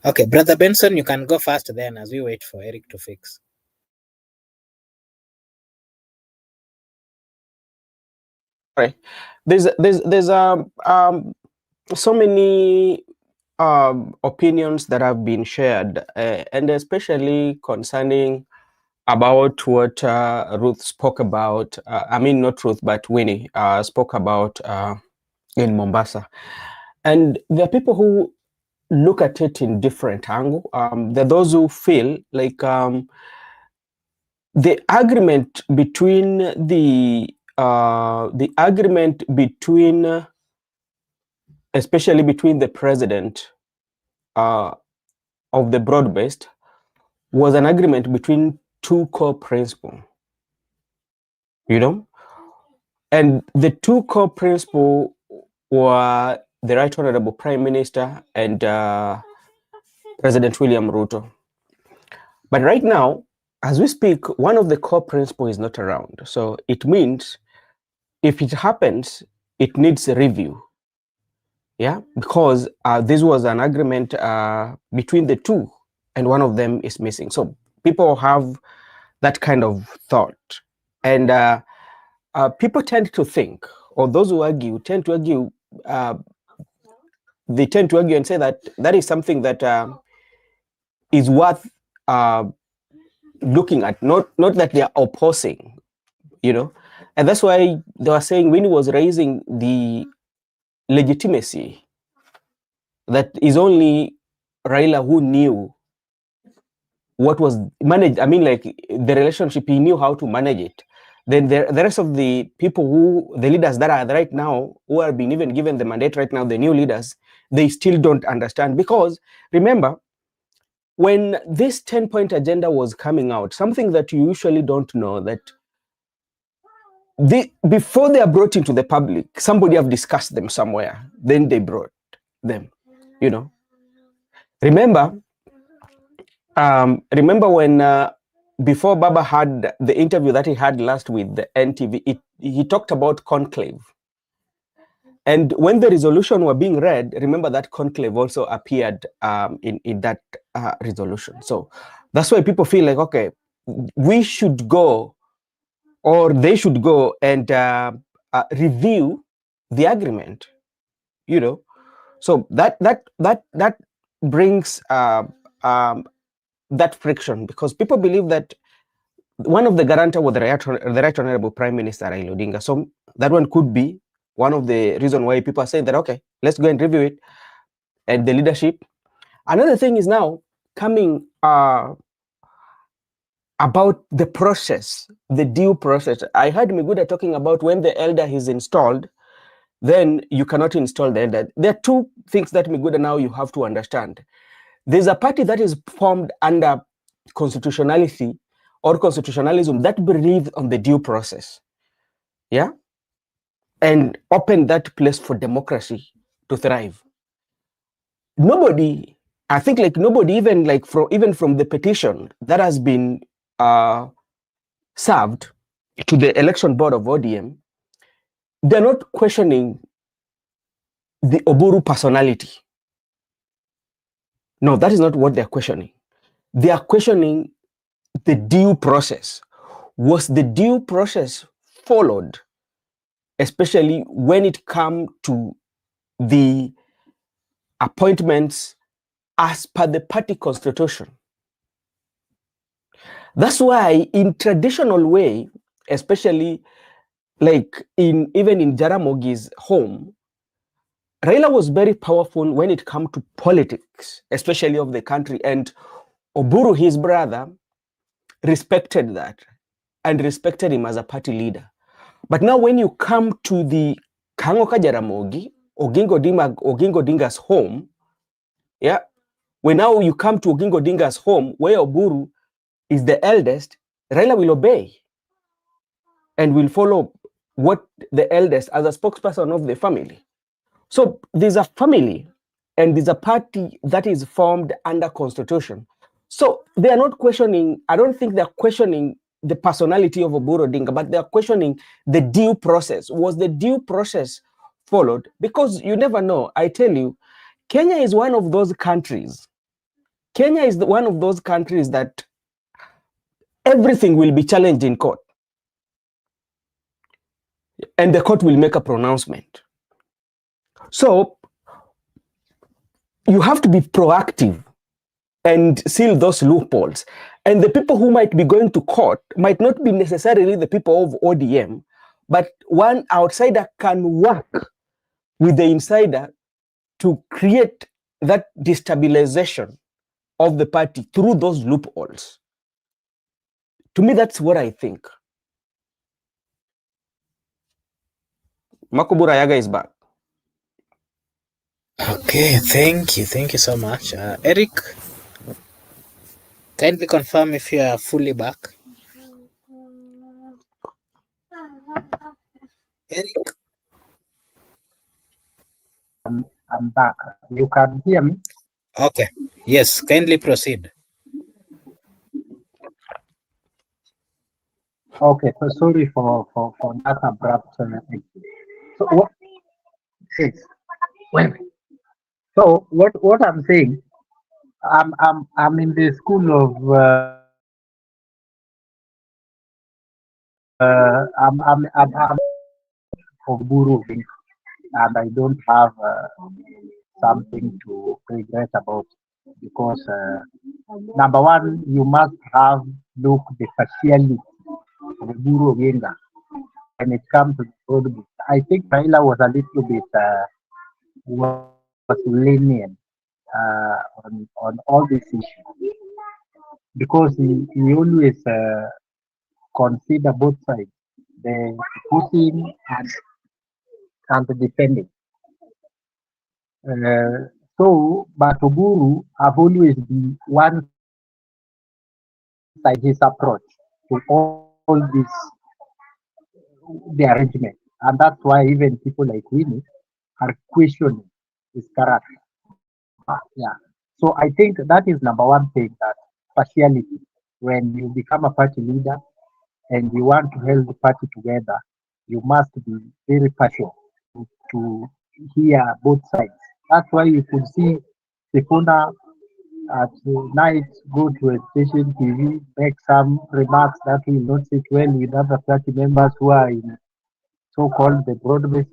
Okay, brother Benson, you can go first then as we wait for Eric to fix. Right. There's so many opinions that have been shared, and especially concerning about what Ruth spoke about. I mean, not Ruth, but Winnie spoke about in Mombasa. And there are people who look at it in different angle. There are those who feel like the agreement between especially between the president of the broad-based was an agreement between two core principles, and the two core principles were the Right Honorable Prime Minister and President William Ruto. But right now, as we speak, one of the core principles is not around. So it means if it happens, it needs a review. Yeah, because this was an agreement between the two, and one of them is missing. So people have that kind of thought. And people tend to think, or those who argue tend to argue, they tend to argue and say that that is something that is worth looking at, not that they are opposing, and that's why they were saying Winnie was raising the legitimacy that is only Raila who knew what was managed. I mean, like the relationship, he knew how to manage it. Then the rest of the people the leaders that are right now, who are being even given the mandate right now, the new leaders, they still don't understand. Because remember, when this 10-point agenda was coming out, something that you usually don't know, that before they are brought into the public, somebody have discussed them somewhere, then they brought. them, you know. Remember when before Baba had the interview that he had last with the NTV, he talked about conclave. And when the resolution were being read, remember that conclave also appeared in that resolution. So that's why people feel like, okay, we should go, or they should go and review the agreement, you know. So that brings that friction, because people believe that one of the guarantor was the Right Honorable Prime Minister Raila Odinga. So that one could be one of the reasons why people are saying that, okay, let's go and review it, and the leadership. Another thing is now coming about the process, the due process. I heard Miguda talking about when the elder is installed, then you cannot install the elder. There are two things that Miguda now you have to understand. There's a party that is formed under constitutionality or constitutionalism that believes on the due process, yeah, and open that place for democracy to thrive. Nobody, I think, like nobody, even like from the petition that has been served to the election board of ODM, they're not questioning the Oburu personality. No, that is not what they're questioning. They are questioning the due process. Was the due process followed, especially when it comes to the appointments as per the party constitution? That's why in traditional way, especially like even in Jaramogi's home, Raila was very powerful when it comes to politics, especially of the country, and Oburu, his brother, respected that and respected him as a party leader. But now when you come to the Kangoka Jaramogi, Oginga Odinga's home, yeah, when now you come to Oginga Odinga's home, where Oburu is the eldest, Raila will obey and will follow what the eldest as a spokesperson of the family. So there's a family and there's a party that is formed under constitution. So they are not questioning, I don't think they're questioning the personality of Oburu Odinga, but they're questioning the due process. Was the due process followed? Because you never know. I tell you, Kenya is one of those countries. Kenya is one of those countries that everything will be challenged in court. And the court will make a pronouncement. So you have to be proactive and seal those loopholes. And the people who might be going to court might not be necessarily the people of ODM, but one outsider can work with the insider to create that destabilization of the party through those loopholes. To me, that's what I think. Makobura Yaga is back. Okay, thank you so much. Eric, kindly confirm if you are fully back. Eric? I'm back. You can hear me? Okay. Yes, kindly proceed. Okay, so sorry for that abrupt so what is so what I'm saying, I'm in the school of I'm for Oburu, and I don't have something to regret about, because number one, you must have look the partiality of Oburu Odinga when it comes to the road. I think Raila was a little bit was lenient on all these issues, because he always consider both sides, the pushing and the defending. So, but Oburu have always been one side, his approach to all this, the arrangement. And that's why even people like Winnie are questioning is character. Yeah. So I think that is number one thing, that partiality. When you become a party leader and you want to hold the party together, you must be very partial to hear both sides. That's why you could see Sifuna at night go to a station TV, make some remarks that will not sit well with other party members who are in so-called the broad-based.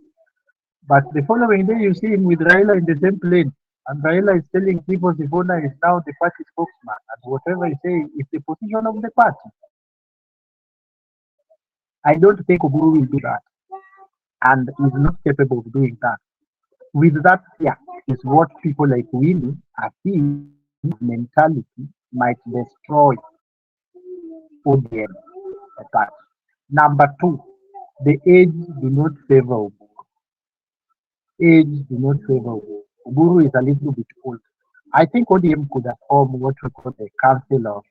But the following day, you see him with Raila in the same plane. And Raila is telling people Sifuna is now the party spokesman. And whatever he says is the position of the party. I don't think Oburu will do that. And is not capable of doing that. With that fear is what people like Winnie are seeing mentality might destroy ODM attack. Number two, the age do not favor Oburu. Age do not favor Oburu. Oburu is a little bit old. I think ODM could have formed what we call a council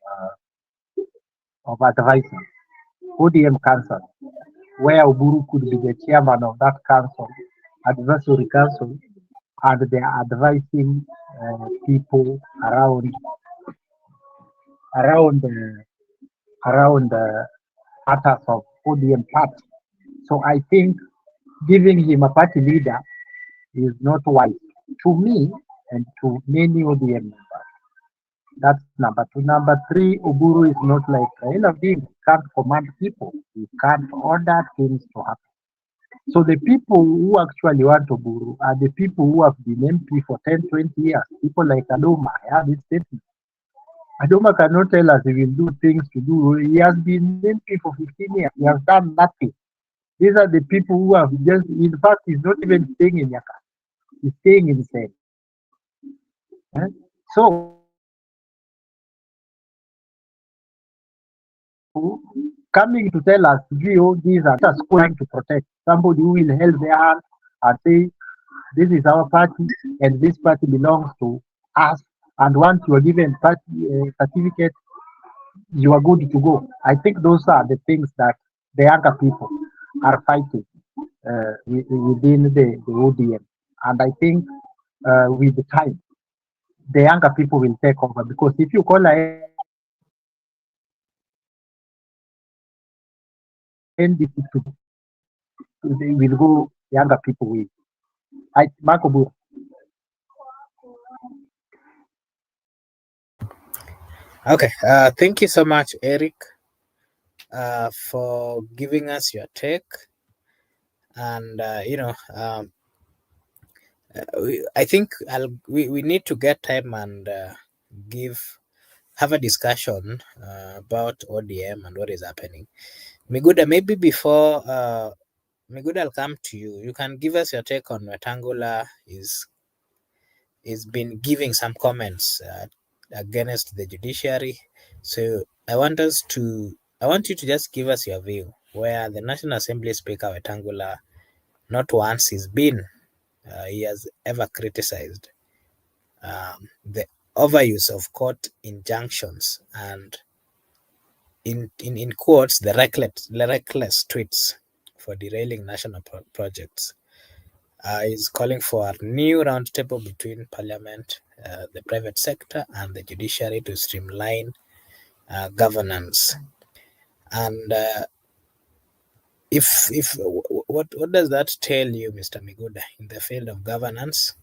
of advisors, ODM council, where Oburu could be the chairman of that council, advisory council, and they are advising people around the matters of ODM party. So I think giving him a party leader is not wise to me and to many ODM members. That's number two. Number three, Oburu is not like Raila Odinga. He can't command people. He can't order things to happen. So the people who actually want Oburu are the people who have been MP for 10, 20 years. People like Adoma. I have this statement. Adoma cannot tell us he will do things to do. He has been MP for 15 years. He has done nothing. These are the people who have just, in fact, he's not even staying in Yaka. He's staying in Sen. So, coming to tell us, these are just going to protect somebody who will hold their hand and say, this is our party and this party belongs to us. And once you are given party certificate, you are good to go. I think those are the things that the younger people are fighting within the ODM. And I think with the time, the younger people will take over, because if you call a NDC they will go, younger people will. Marco Oburu. Okay, thank you so much, Eric, for giving us your take. And I think we need to get time and have a discussion about ODM and what is happening. Miguda, maybe before Miguda, I'll come to you. You can give us your take on Wetangula is been giving some comments against the judiciary. So I want you to just give us your view, where the National Assembly Speaker Wetangula, not once he has ever criticized the overuse of court injunctions and in quotes the reckless tweets for derailing national projects. Is calling for a new roundtable between Parliament, the private sector, and the judiciary to streamline governance. And what does that tell you, Mr. Miguda, in the field of governance?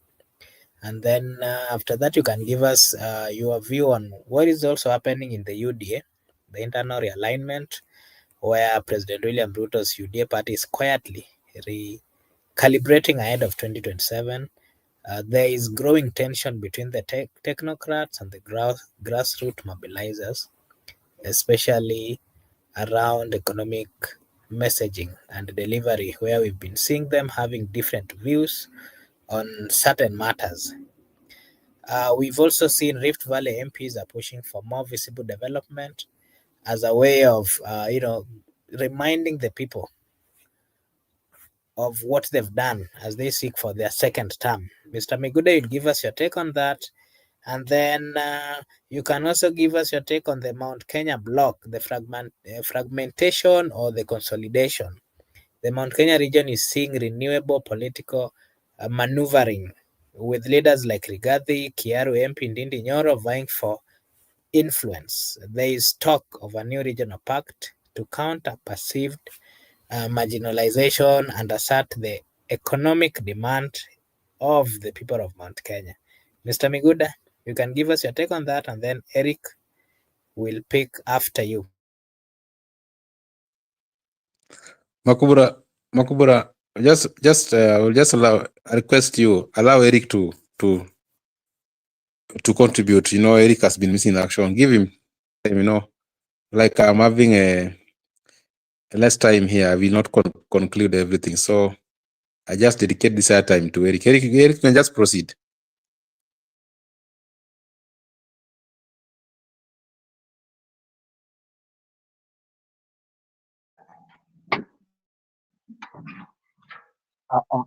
And then after that, you can give us your view on what is also happening in the UDA, the internal realignment, where President William Ruto's UDA party is quietly recalibrating ahead of 2027. There is growing tension between the technocrats and the grassroots mobilizers, especially around economic messaging and delivery, where we've been seeing them having different views on certain matters. We've also seen Rift Valley MPs are pushing for more visible development as a way of, reminding the people of what they've done as they seek for their second term. Mr. Miguda, you'll give us your take on that. And then you can also give us your take on the Mount Kenya block, the fragmentation or the consolidation. The Mount Kenya region is seeing renewable political maneuvering with leaders like Rigathi, Kiaru MP, Ndindi Nyoro vying for influence. There is talk of a new regional pact to counter perceived marginalization and assert the economic demand of the people of Mount Kenya. Mr. Miguda, you can give us your take on that, and then Eric will pick after you. Makubura, will just request you allow Eric to contribute. You know, Eric has been missing action. Give him time. You know, like I'm having a less time here. I will not conclude everything. So I just dedicate this time to Eric. Eric can just proceed.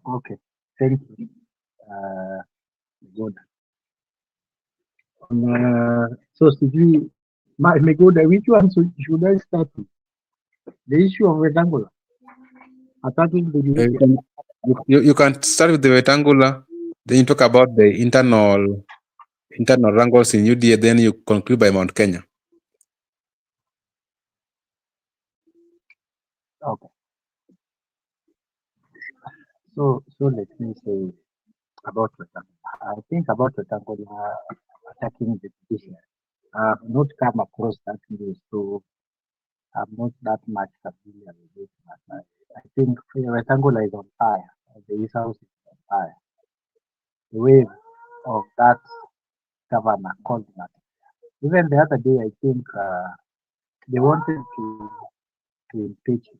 Okay, thank you. Good. So, Sijui, Megoda, which one should I start with? The issue of rectangular attacking the judiciary. You can start with the rectangular, then you talk about the internal wrangles in UDA, then you conclude by Mount Kenya. Okay. So let me say about rectangular. I think about rectangular attacking the judiciary. I have not come across that news, so I'm not that much familiar with it. But I think rectangular is on fire. The East House is on fire. The wave of that governor called that. Even the other day, I think they wanted to impeach him,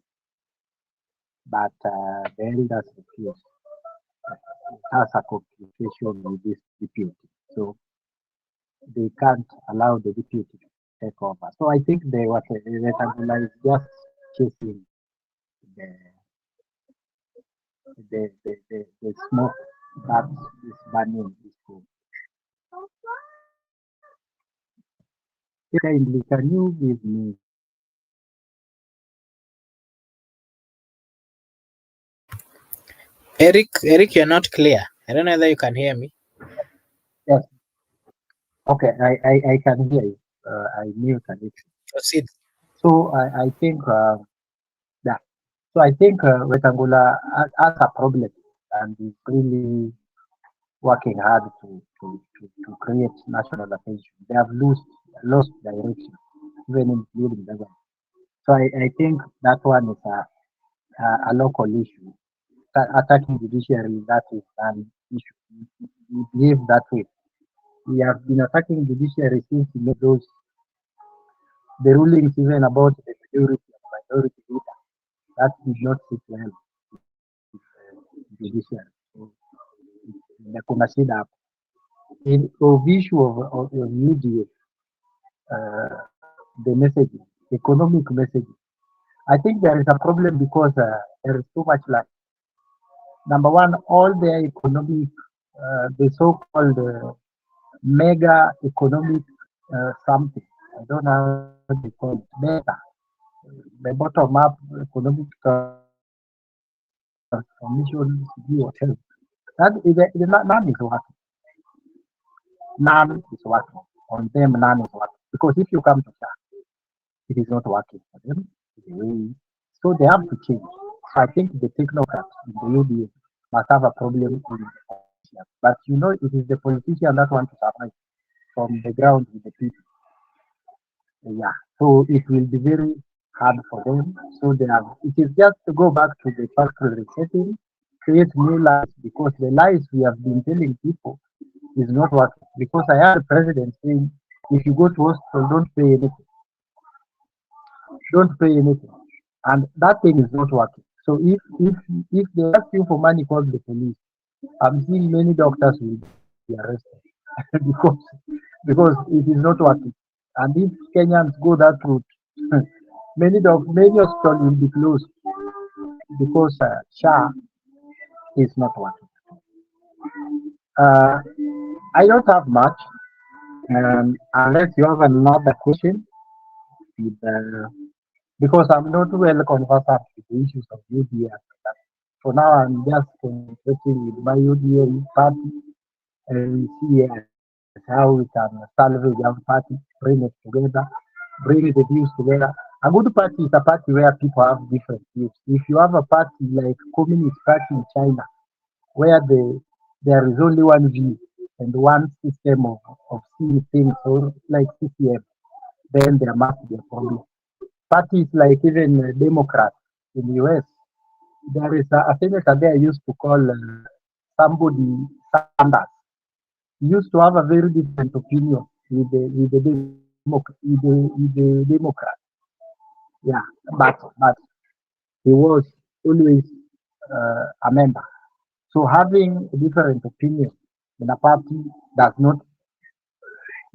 but the elders refused. It has a complication with this deputy, so they can't allow the deputy to take over. So I think they were rectangular is just chasing the smoke that is burning this food. Kindly, can you give me? Eric, you're not clear. I don't know whether you can hear me. Yes. Okay, I can hear you. I mute a little. Proceed. So I think yeah. So I think rectangular has a problem and is really working hard to create national attention. They have lost direction, even including the government. So I think that one is a local issue. Attacking judiciary, that is an issue. We behave that way. We have been attacking judiciary since we made those the rulings even about the majority and minority leader. That did not sit well with judiciary. So kuna shida hapo. In issue of media, the messaging, economic messaging. I think there is a problem because there is too much lack. Number one, all the economic, the so-called mega economic something. I don't know how they call it. Mega. The bottom-up economic transformation, whatever. None is working. None is working. On them, none is working. Because if you come to church, it is not working for them. So they have to change. So I think the technocrats in the UDA must have a problem in the politicians. But you know, it is the politician that want to survive from the ground with the people. Yeah. So it will be very hard for them. So they have. It is just to go back to the factory setting, create new lies, because the lies we have been telling people is not working. Because I had a president saying, if you go to hospital, don't pay anything. Don't pay anything. And that thing is not working. So if they ask you for money, call the police. I'm seeing many doctors will be arrested because it is not working. And if Kenyans go that route, many hospitals will be closed because SHA is not working. I don't have much, unless you have another question. Because I'm not well conversant with the issues of UDA. For now, I'm just concentrating with my UDA party and we see how we can salvage young party, bring it together, bring the views together. A good party is a party where people have different views. If you have a party like Communist Party in China, where there is only one view and one system of seeing things, or like CCM, then there must be a problem. Parties like even Democrats in the US, there is a senator there used to call somebody Sanders. He used to have a very different opinion with the Democrat. Yeah, but he was always a member. So having a different opinion in a party does not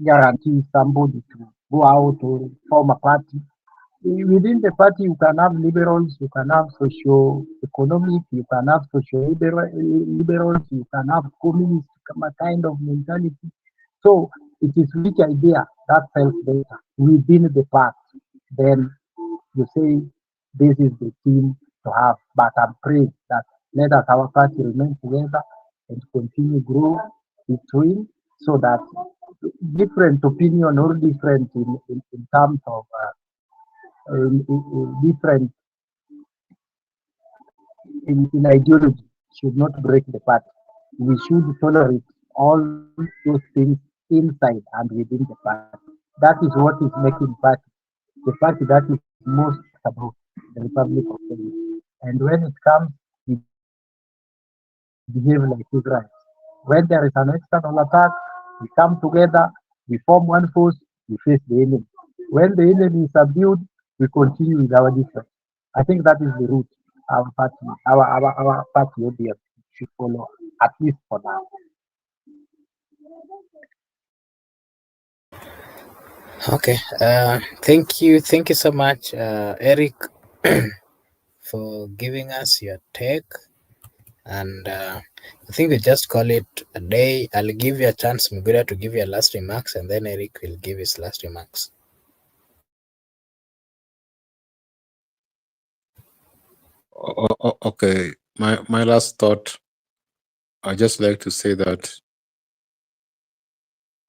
guarantee somebody to go out or form a party. Within the party, you can have liberals, you can have socio-economic, you can have liberals, you can have communist kind of mentality. So it is which idea that sells better within the party. Then you say this is the team to have. But I'm praying that let us our party remain together and continue grow between, so that different opinion or different in terms of different in ideology should not break the party. We should tolerate all those things inside and within the party. That is what is making party the party that is most about the Republic of Kenya. And when it comes, we behave like Israel. When there is an external attack, we come together, we form one force, we face the enemy. When the enemy is subdued, we continue with our difference. I think that is the route our party ODM should follow, at least for now. Okay. Thank you so much, Eric, for giving us your take. And I think we just call it a day. I'll give you a chance, Mugura, to give your last remarks, and then Eric will give his last remarks. Okay, my last thought, I just like to say that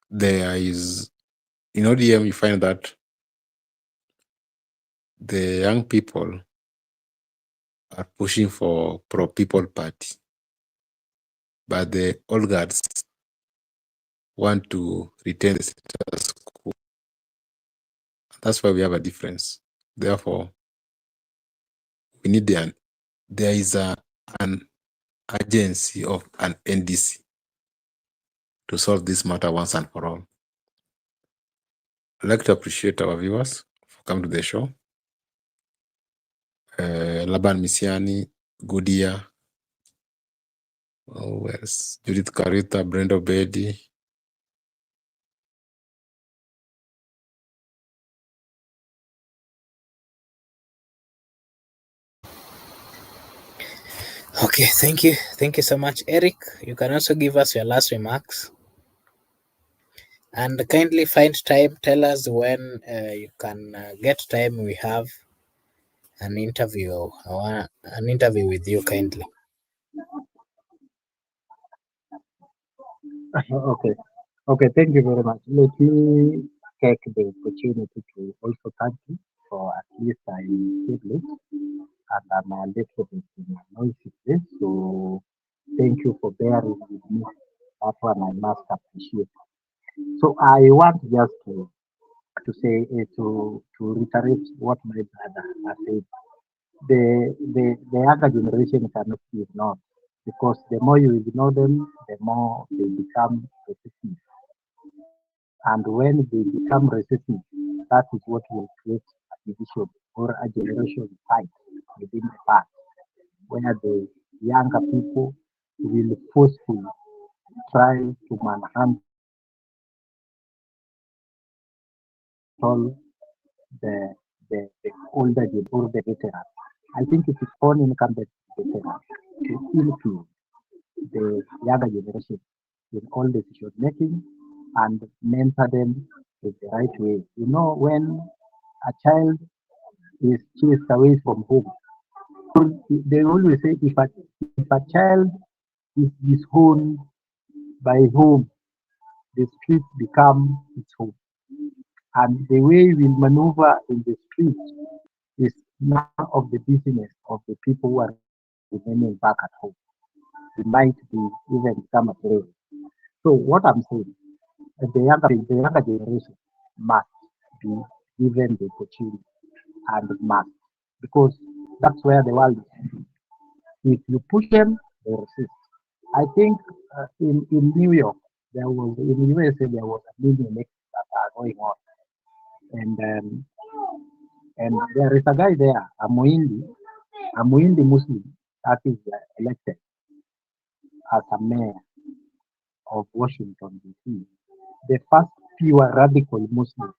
there is, in ODM, you find that the young people are pushing for pro-people party, but the old guards want to retain the status quo. That's why we have a difference. Therefore, we need there is an agency of an NDC to solve this matter once and for all. I'd like to appreciate our viewers for coming to the show. Laban Misiani, Goodia, Judith Carita, Brenda Bedi. Okay, thank you so much, Eric. You can also give us your last remarks, and kindly find time. Tell us when you can get time. We have an interview. I want an interview with you, kindly. Okay, thank you very much. Let me take the opportunity to also thank you for at least I stayed late and I'm a little bit in a noisy place. So thank you for bearing with me. That one I must appreciate. So I want just to say to reiterate what my brother has said. The younger generation cannot be ignored, because the more you ignore them, the more they become resistant. And when they become resistant, that is what will create a division or a generation fight within the past, where the younger people will forcefully try to manhandle the, the older or the veterans. I think it is on incumbent veterans to influence the younger generation in all decision making and mentor them in the right way. You know, when a child is chased away from home, they always say if a child is disowned by whom the streets become its home. And the way we maneuver in the streets is none of the business of the people who are remaining back at home. It might be even become a slave. So what I'm saying, the younger generation must be given the opportunity and must, because that's where the world is. If you push them, they resist. I think in New York, in USA, there was a million elections that are going on. And and there is a guy there, a Muindi Muslim, that is elected as a mayor of Washington, D.C., the first pure radical Muslim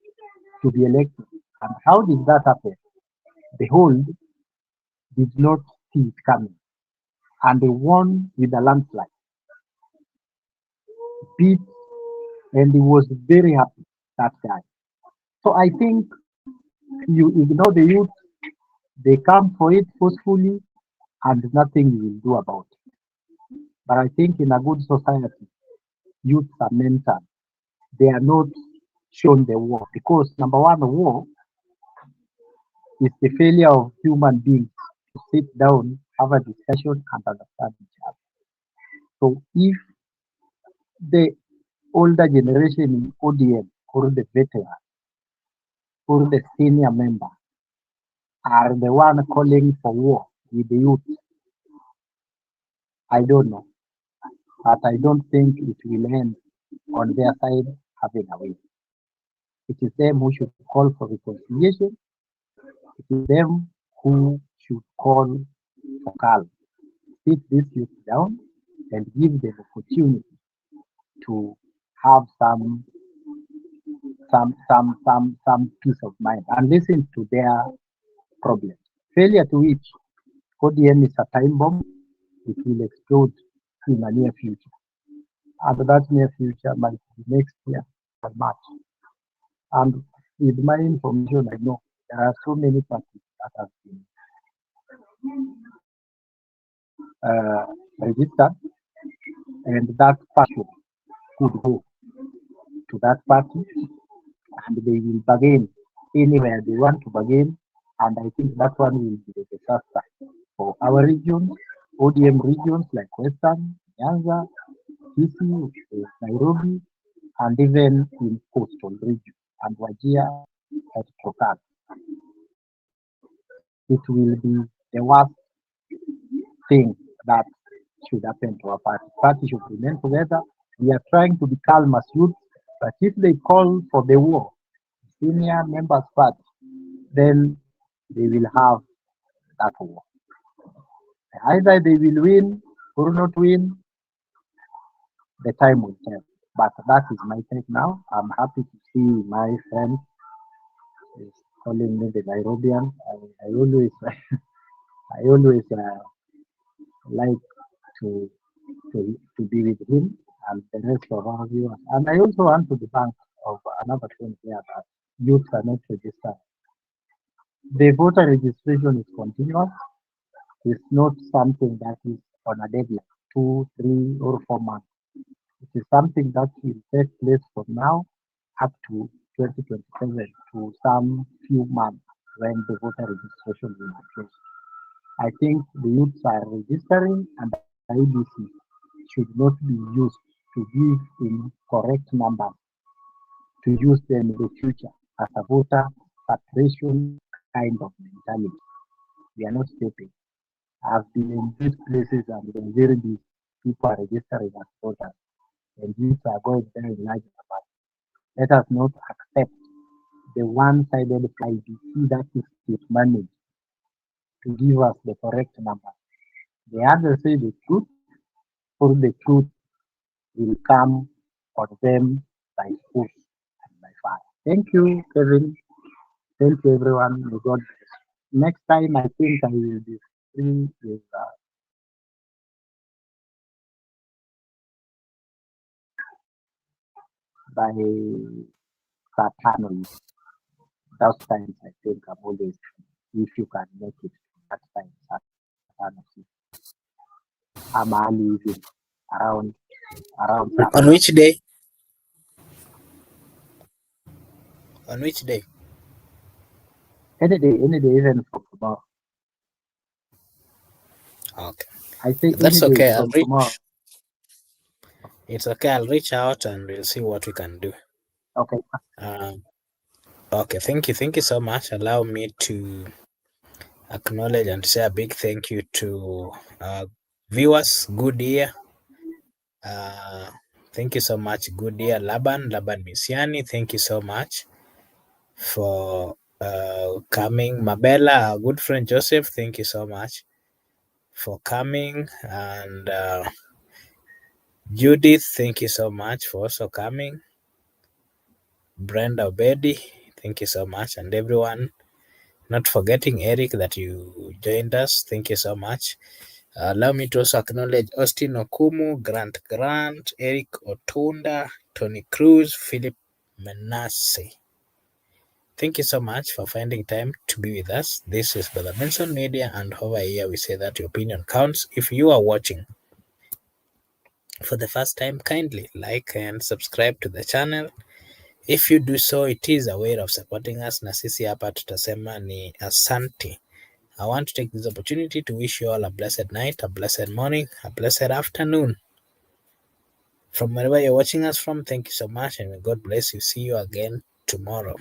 to be elected. And how did that happen? The whole did not see it coming. And they won with a landslide, beat, and he was very happy, that guy. So I think you ignore the youth, they come for it forcefully, and nothing you will do about it. But I think in a good society, youth are mentored. They are not shown the war, because number one, the war is the failure of human beings to sit down, have a discussion, and understand each other. So if the older generation in ODM or the veteran or the senior member are the one calling for war with the youth, I don't know. But I don't think it will end on their side having a win. It is them who should call for reconciliation. It is them who should call for calm. Sit these youth down and give them opportunity to have some peace of mind and listen to their problems. Failure to which ODM is a time bomb, it will explode in the near future. And that near future might be next year or March. And with my information, I know there are so many parties that have been registered, and that party could go to that party and they will bargain anywhere they want to bargain. And I think that one will be a disaster for our regions, ODM regions like Western, Nyanza, Kisii, Nairobi, and even in coastal region and Wajir and Turkana. It will be the worst thing that should happen to our party. Party should remain together. We are trying to be calm as youth, but if they call for the war, senior members party, then they will have that war. Either they will win or not win, the time will tell. But that is my take now. I'm happy to see my friend is calling me the Nairobian. I always, I always like to, to be with him and the rest of our viewers. And I also want to debunk of another thing here that youth are not registered. The voter registration is continuous. It's not something that is on a deadline, 2, 3, or 4 months. It is something that will take place from now up to 2027 to some few months when the voter registration will be closed. I think the youths are registering and the IBC should not be used to give in correct numbers to use them in the future as a voter suppression kind of mentality. We are not stupid. I've been in these places and been very busy. People are registering as voters and youths are going there in large numbers. Let us not accept the one-sided IBC that is managed to give us the correct number. They either say the truth or the truth will come on them by force and by fire. Thank you, Kevin. Thank you, everyone. May God bless. Next time, I think I will be free with by Saturday. Those times, I think I'm always free. If you can make it that time, Saturday. I'm early evening around around On which day? On which day? any day, even from tomorrow. Okay. I say That's any day okay. from tomorrow. It's okay. I'll reach out and we'll see what we can do. Okay. Okay. Thank you. Thank you so much. Allow me to acknowledge and say a big thank you to viewers. Good year. Thank you so much. Good year, Laban Misiani. Thank you so much for coming. Mabella, our good friend Joseph. Thank you so much for coming. And Judith, thank you so much for also coming. Brenda Obedi, thank you so much. And everyone, not forgetting Eric that you joined us. Thank you so much. Allow me to also acknowledge Austin Okumu, Grant, Eric Otunda, Tony Cruz, Philip Menasse. Thank you so much for finding time to be with us. This is Brother Benson Media, and over here we say that your opinion counts. If you are watching for the first time, kindly like and subscribe to the channel. If you do so, it is a way of supporting us. Na sisi hapa tutasema ni asante. I want to take this opportunity to wish you all a blessed night, a blessed morning, a blessed afternoon. From wherever you're watching us from, thank you so much, and may God bless you. See you again tomorrow.